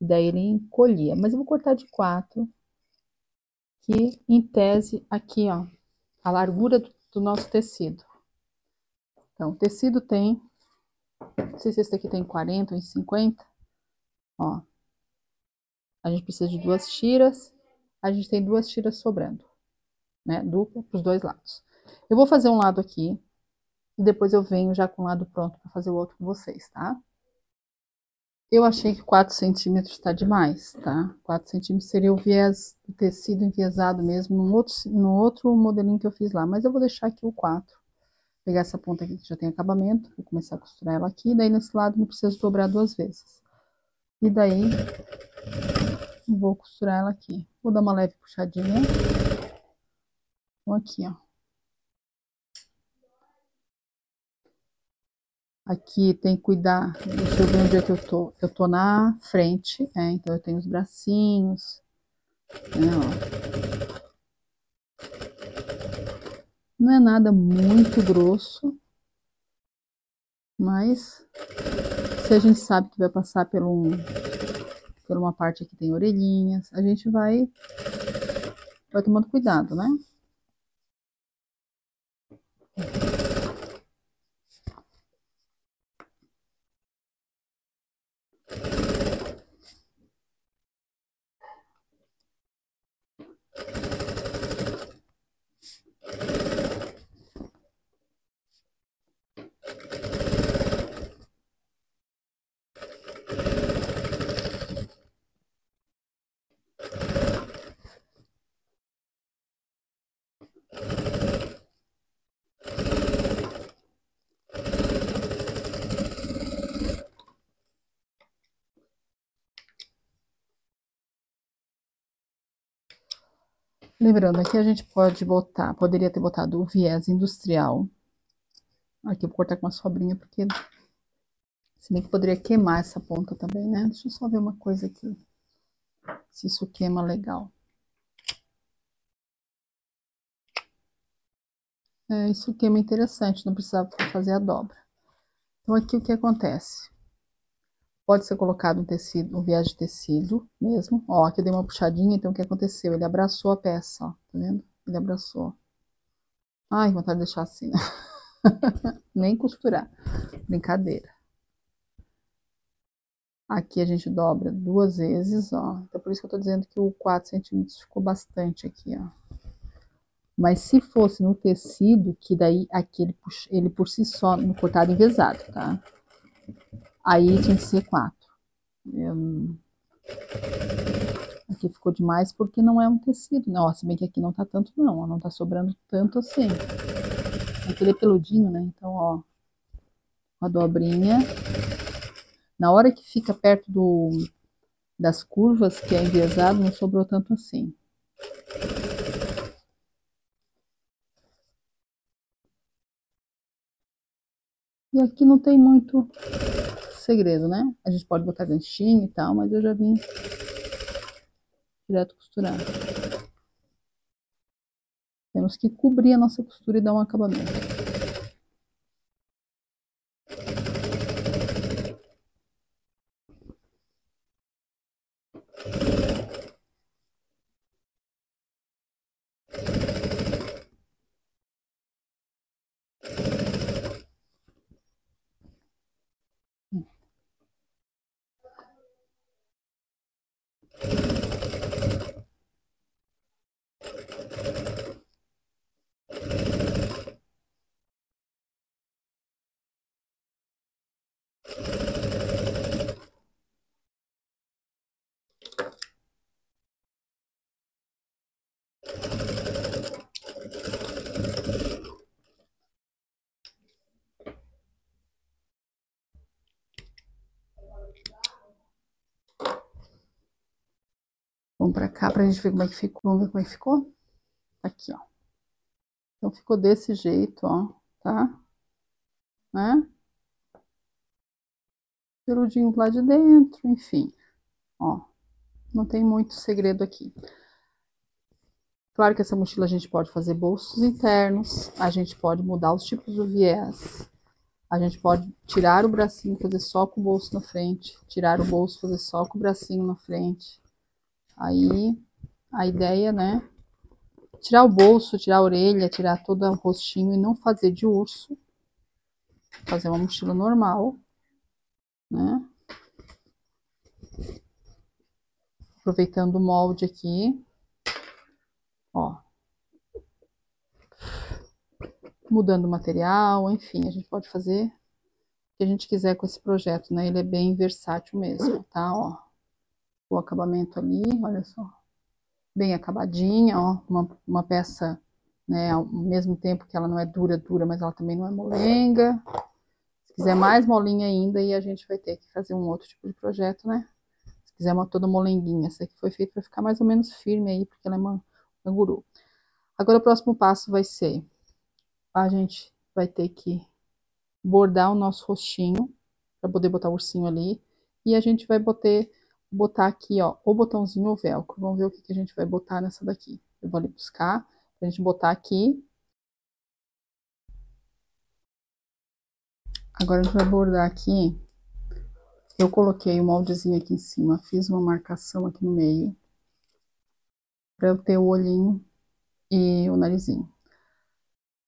e daí ele encolhia. Mas eu vou cortar de 4, que em tese aqui, ó, a largura do nosso tecido. Então, o tecido tem, não sei se esse daqui tem 40 ou 50, ó. A gente precisa de 2 tiras, a gente tem 2 tiras sobrando, né, dupla para os 2 lados. Eu vou fazer um lado aqui, e depois eu venho já com o lado pronto para fazer o outro com vocês, tá? Eu achei que 4 centímetros tá demais, tá? 4 centímetros seria o viés do tecido enviesado mesmo, no outro modelinho que eu fiz lá. Mas eu vou deixar aqui o 4. Pegar essa ponta aqui que já tem acabamento, vou começar a costurar ela aqui. Daí nesse lado não preciso dobrar 2 vezes. E daí, vou costurar ela aqui. Vou dar uma leve puxadinha. Então aqui, ó. Aqui tem que cuidar, deixa eu ver onde é que eu tô. Eu tô na frente, então eu tenho os bracinhos, né, ó. Não é nada muito grosso, mas se a gente sabe que vai passar por uma parte que tem orelhinhas, a gente vai tomando cuidado, né? Lembrando, aqui a gente poderia ter botado o viés industrial. Aqui eu vou cortar com uma sobrinha, porque se bem que poderia queimar essa ponta também, né? Deixa eu só ver uma coisa aqui, se isso queima legal. Isso queima interessante, não precisava fazer a dobra. Então aqui o que acontece? Pode ser colocado um viés de tecido mesmo. Ó, aqui eu dei uma puxadinha, então o que aconteceu? Ele abraçou a peça, ó, tá vendo? Ele abraçou. Ai, vontade de deixar assim, né? Nem costurar. Brincadeira. Aqui a gente dobra 2 vezes, ó. Então por isso que eu tô dizendo que o 4 centímetros ficou bastante aqui, ó. Mas se fosse no tecido, que daí aqui ele por si só, no cortado envezado, tá? Aí tinha que ser 4. Aqui ficou demais porque não é um tecido, né? Ó, se bem que aqui não tá tanto não, ó, não tá sobrando tanto assim. Aquele é peludinho, né? Então, ó, uma dobrinha. Na hora que fica perto das curvas, que é enviesado, não sobrou tanto assim. E aqui não tem muito segredo, né? A gente pode botar ganchinho e tal, mas eu já vim direto costurar. Temos que cobrir a nossa costura e dar um acabamento. Vamos pra cá pra gente ver como é que ficou. Vamos ver como é que ficou? Aqui, ó. Então ficou desse jeito, ó, tá? Né? Peludinho lá de dentro, enfim. Ó, não tem muito segredo aqui. Claro que essa mochila a gente pode fazer bolsos internos, a gente pode mudar os tipos do viés, a gente pode tirar o bracinho, fazer só com o bolso na frente, tirar o bolso, fazer só com o bracinho na frente. Aí, a ideia, né, tirar o bolso, tirar a orelha, tirar todo o rostinho e não fazer de urso, fazer uma mochila normal, né? Aproveitando o molde aqui, ó. Mudando o material, enfim, a gente pode fazer o que a gente quiser com esse projeto, né? Ele é bem versátil mesmo, tá? Ó, o acabamento ali, olha só. Bem acabadinha, ó. Uma peça, né? Ao mesmo tempo que ela não é dura, mas ela também não é molenga. Se quiser mais molinha ainda, aí a gente vai ter que fazer um outro tipo de projeto, né? Se quiser uma toda molenguinha, essa aqui foi feita para ficar mais ou menos firme aí, porque ela é uma canguru. Agora o próximo passo vai ser, a gente vai ter que bordar o nosso rostinho, para poder botar o ursinho ali, e a gente vai botar aqui, ó, o botãozinho ou velcro. Vamos ver o que a gente vai botar nessa daqui. Eu vou ali buscar, pra gente botar aqui. Agora a gente vai bordar aqui. Eu coloquei o moldezinho aqui em cima, fiz uma marcação aqui no meio, pra eu ter o olhinho e o narizinho.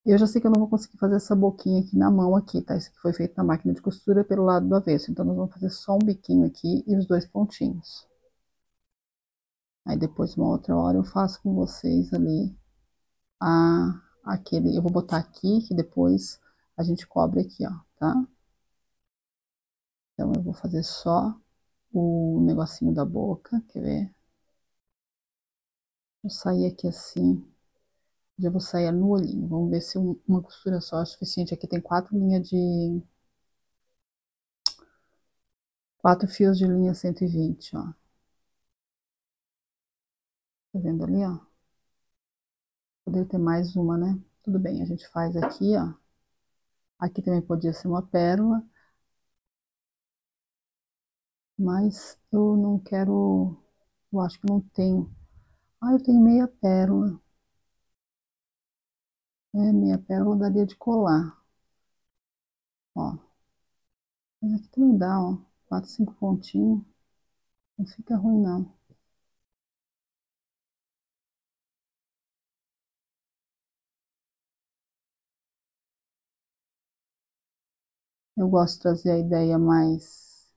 Eu já sei que eu não vou conseguir fazer essa boquinha aqui na mão aqui, tá? Isso aqui foi feito na máquina de costura pelo lado do avesso. Então, nós vamos fazer só um biquinho aqui e os dois pontinhos. Aí, depois, uma outra hora, eu faço com vocês ali aquele... Eu vou botar aqui, que depois a gente cobre aqui, ó, tá? Então, eu vou fazer só o negocinho da boca, quer ver? Vou sair aqui assim... Já vou sair no olhinho. Vamos ver se uma costura só é suficiente. Aqui tem 4 linhas de... 4 fios de linha 120, ó. Tá vendo ali, ó? Poderia ter mais uma, né? Tudo bem, a gente faz aqui, ó. Aqui também podia ser uma pérola. Mas eu não quero... Eu acho que não tenho. Ah, eu tenho meia pérola. É, meia pérola daria de colar. Ó. Mas aqui também dá, ó. 4, 5 pontinhos. Não fica ruim, não. Eu gosto de trazer a ideia mais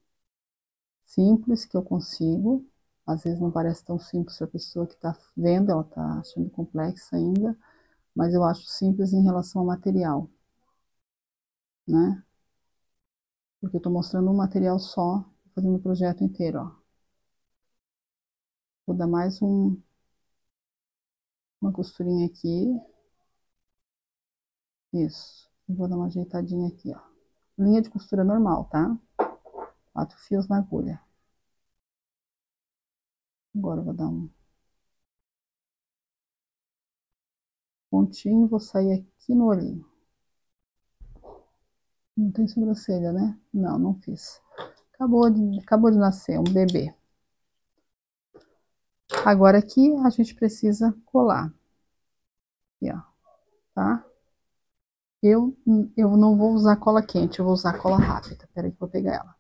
simples que eu consigo. Às vezes não parece tão simples para a pessoa que está vendo, ela está achando complexa ainda, mas eu acho simples em relação ao material, né? Porque eu estou mostrando um material só, fazendo o projeto inteiro, ó. Vou dar mais uma costurinha aqui. Isso. E vou dar uma ajeitadinha aqui, ó. Linha de costura normal, tá? 4 fios na agulha. Agora eu vou dar um pontinho, vou sair aqui no olhinho. Não tem sobrancelha, né? Não, não fiz. Acabou de nascer um bebê. Agora aqui a gente precisa colar. Aqui, ó, tá? Eu não vou usar cola quente, eu vou usar cola rápida. Pera aí que eu vou pegar ela.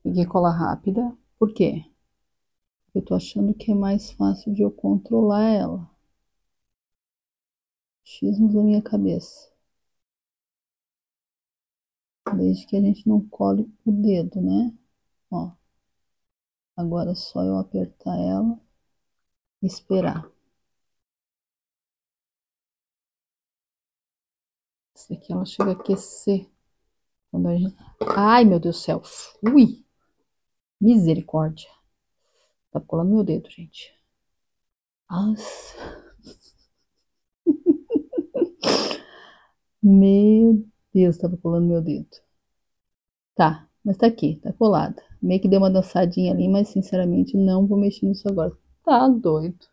Peguei cola rápida. Por quê? Eu tô achando que é mais fácil de eu controlar ela. Xismos da minha cabeça. Desde que a gente não cole o dedo, né? Ó. Agora é só eu apertar ela e esperar. Essa aqui ela chega a aquecer. Quando a gente... Ai, meu Deus do céu. Ui! Misericórdia. Tá colando meu dedo, gente. Nossa. Meu Deus, tava colando meu dedo. Tá, mas tá aqui, tá colada. Meio que deu uma dançadinha ali, mas sinceramente não vou mexer nisso agora. Tá doido.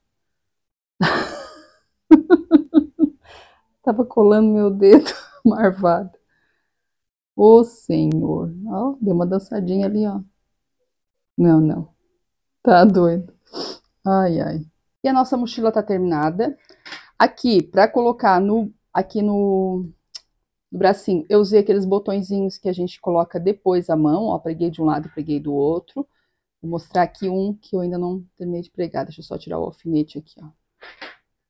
Tava colando meu dedo, marvado. Ô, Senhor. Ó, deu uma dançadinha ali, ó. Não, não. Tá doido. Ai, ai. E a nossa mochila tá terminada. Aqui, pra colocar aqui no bracinho, eu usei aqueles botõezinhos que a gente coloca depois a mão, ó. Preguei de um lado e preguei do outro. Vou mostrar aqui um que eu ainda não terminei de pregar. Deixa eu só tirar o alfinete aqui, ó.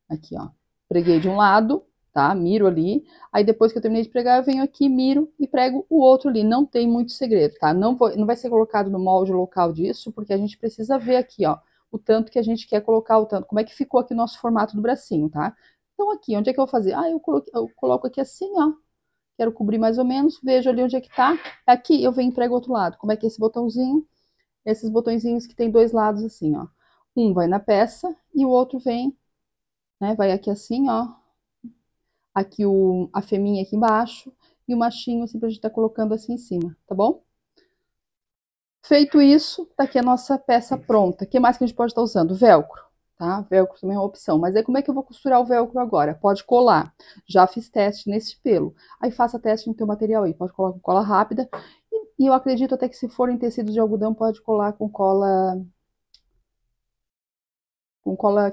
Aqui, ó. Preguei de um lado, tá? Miro ali. Aí depois que eu terminei de pregar, eu venho aqui, miro e prego o outro ali. Não tem muito segredo, tá? Não vai ser colocado no molde local disso, porque a gente precisa ver aqui, ó, o tanto que a gente quer colocar, o tanto. Como é que ficou aqui o nosso formato do bracinho, tá? Então aqui, onde é que eu vou fazer? Ah, eu coloco aqui assim, ó. Quero cobrir mais ou menos, vejo ali onde é que tá. Aqui eu venho e prego o outro lado. Como é que é esse botãozinho? Esses botõezinhos que tem dois lados assim, ó. Um vai na peça e o outro vem, né? Vai aqui assim, ó. Aqui a fêmea aqui embaixo e o machinho assim pra gente tá colocando assim em cima, tá bom? Feito isso, tá aqui a nossa peça pronta. O que mais que a gente pode estar usando? Velcro, tá? Velcro também é uma opção. Mas aí como é que eu vou costurar o velcro agora? Pode colar. Já fiz teste nesse pelo. Aí faça teste no teu material aí. Pode colar com cola rápida. E eu acredito até que se for em tecido de algodão, pode colar com cola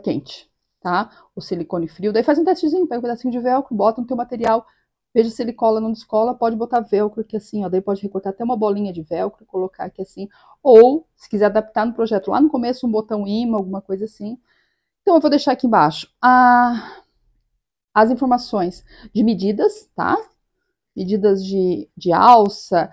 quente, tá? O silicone frio. Daí faz um testezinho, pega um pedacinho de velcro, bota no teu material, Veja se ele cola ou não descola, pode botar velcro aqui assim, ó, daí pode recortar até uma bolinha de velcro, colocar aqui assim, ou, se quiser adaptar no projeto lá no começo, um botão imã, alguma coisa assim. Então, eu vou deixar aqui embaixo as informações de medidas, tá? Medidas de alça.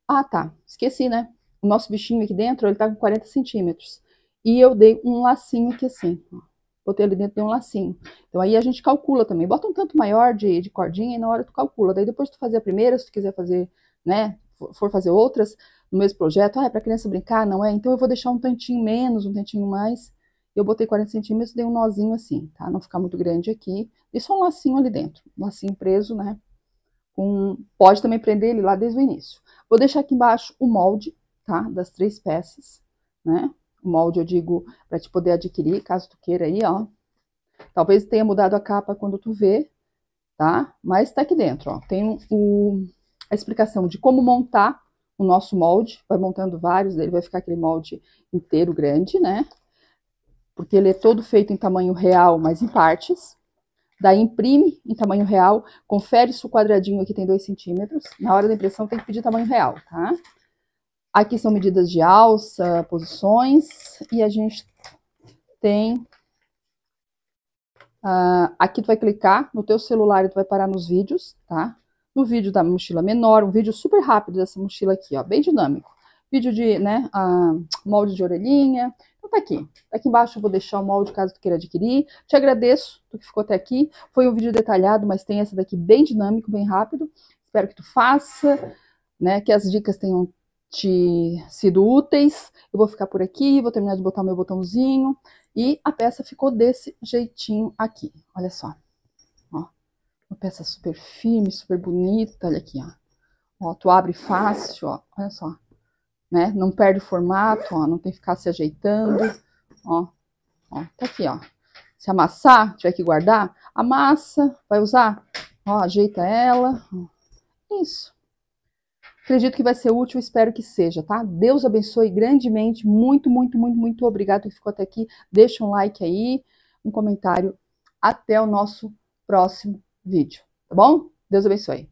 Ah, tá, esqueci, né? O nosso bichinho aqui dentro, ele tá com 40 centímetros. E eu dei um lacinho aqui assim, ó. Botei ali dentro, dei um lacinho. Então aí a gente calcula também. Bota um tanto maior de cordinha e na hora tu calcula. Daí depois tu fazer a primeira, se tu quiser fazer, né, for fazer outras no mesmo projeto, é pra criança brincar, não é? Então eu vou deixar um tantinho menos, um tantinho mais. Eu botei 40 centímetros, dei um nozinho assim, tá? Não ficar muito grande aqui. E só um lacinho ali dentro. Um lacinho preso, né? Pode também prender ele lá desde o início. Vou deixar aqui embaixo o molde, tá? Das 3 peças, né? O molde eu digo para te poder adquirir, caso tu queira aí, ó. Talvez tenha mudado a capa quando tu vê, tá? Mas tá aqui dentro, ó. Tem a explicação de como montar o nosso molde. Vai montando vários, daí vai ficar aquele molde inteiro grande, né? Porque ele é todo feito em tamanho real, mas em partes. Daí imprime em tamanho real, confere se o quadradinho aqui tem 2 centímetros. Na hora da impressão tem que pedir tamanho real, tá? Aqui são medidas de alça, posições, e a gente tem... aqui tu vai clicar no teu celular e tu vai parar nos vídeos, tá? No vídeo da mochila menor, um vídeo super rápido dessa mochila aqui, ó, bem dinâmico. Vídeo de, né, molde de orelhinha. Então tá aqui. Aqui embaixo eu vou deixar o molde caso tu queira adquirir. Te agradeço, tu que ficou até aqui. Foi um vídeo detalhado, mas tem essa daqui bem dinâmico, bem rápido. Espero que tu faça, né, que as dicas tenham te sido úteis. Eu vou ficar por aqui, vou terminar de botar o meu botãozinho. E a peça ficou desse jeitinho aqui. Olha só. Ó, uma peça super firme, super bonita. Olha aqui, ó. Ó, tu abre fácil, ó. Olha só. Né? Não perde o formato, ó. Não tem que ficar se ajeitando. Ó, ó. Tá aqui, ó. Se amassar, tiver que guardar, amassa, vai usar. Ó, ajeita ela. Isso. Acredito que vai ser útil, espero que seja, tá? Deus abençoe grandemente, muito, muito, muito, muito obrigado que ficou até aqui. Deixa um like aí, um comentário. Até o nosso próximo vídeo, tá bom? Deus abençoe.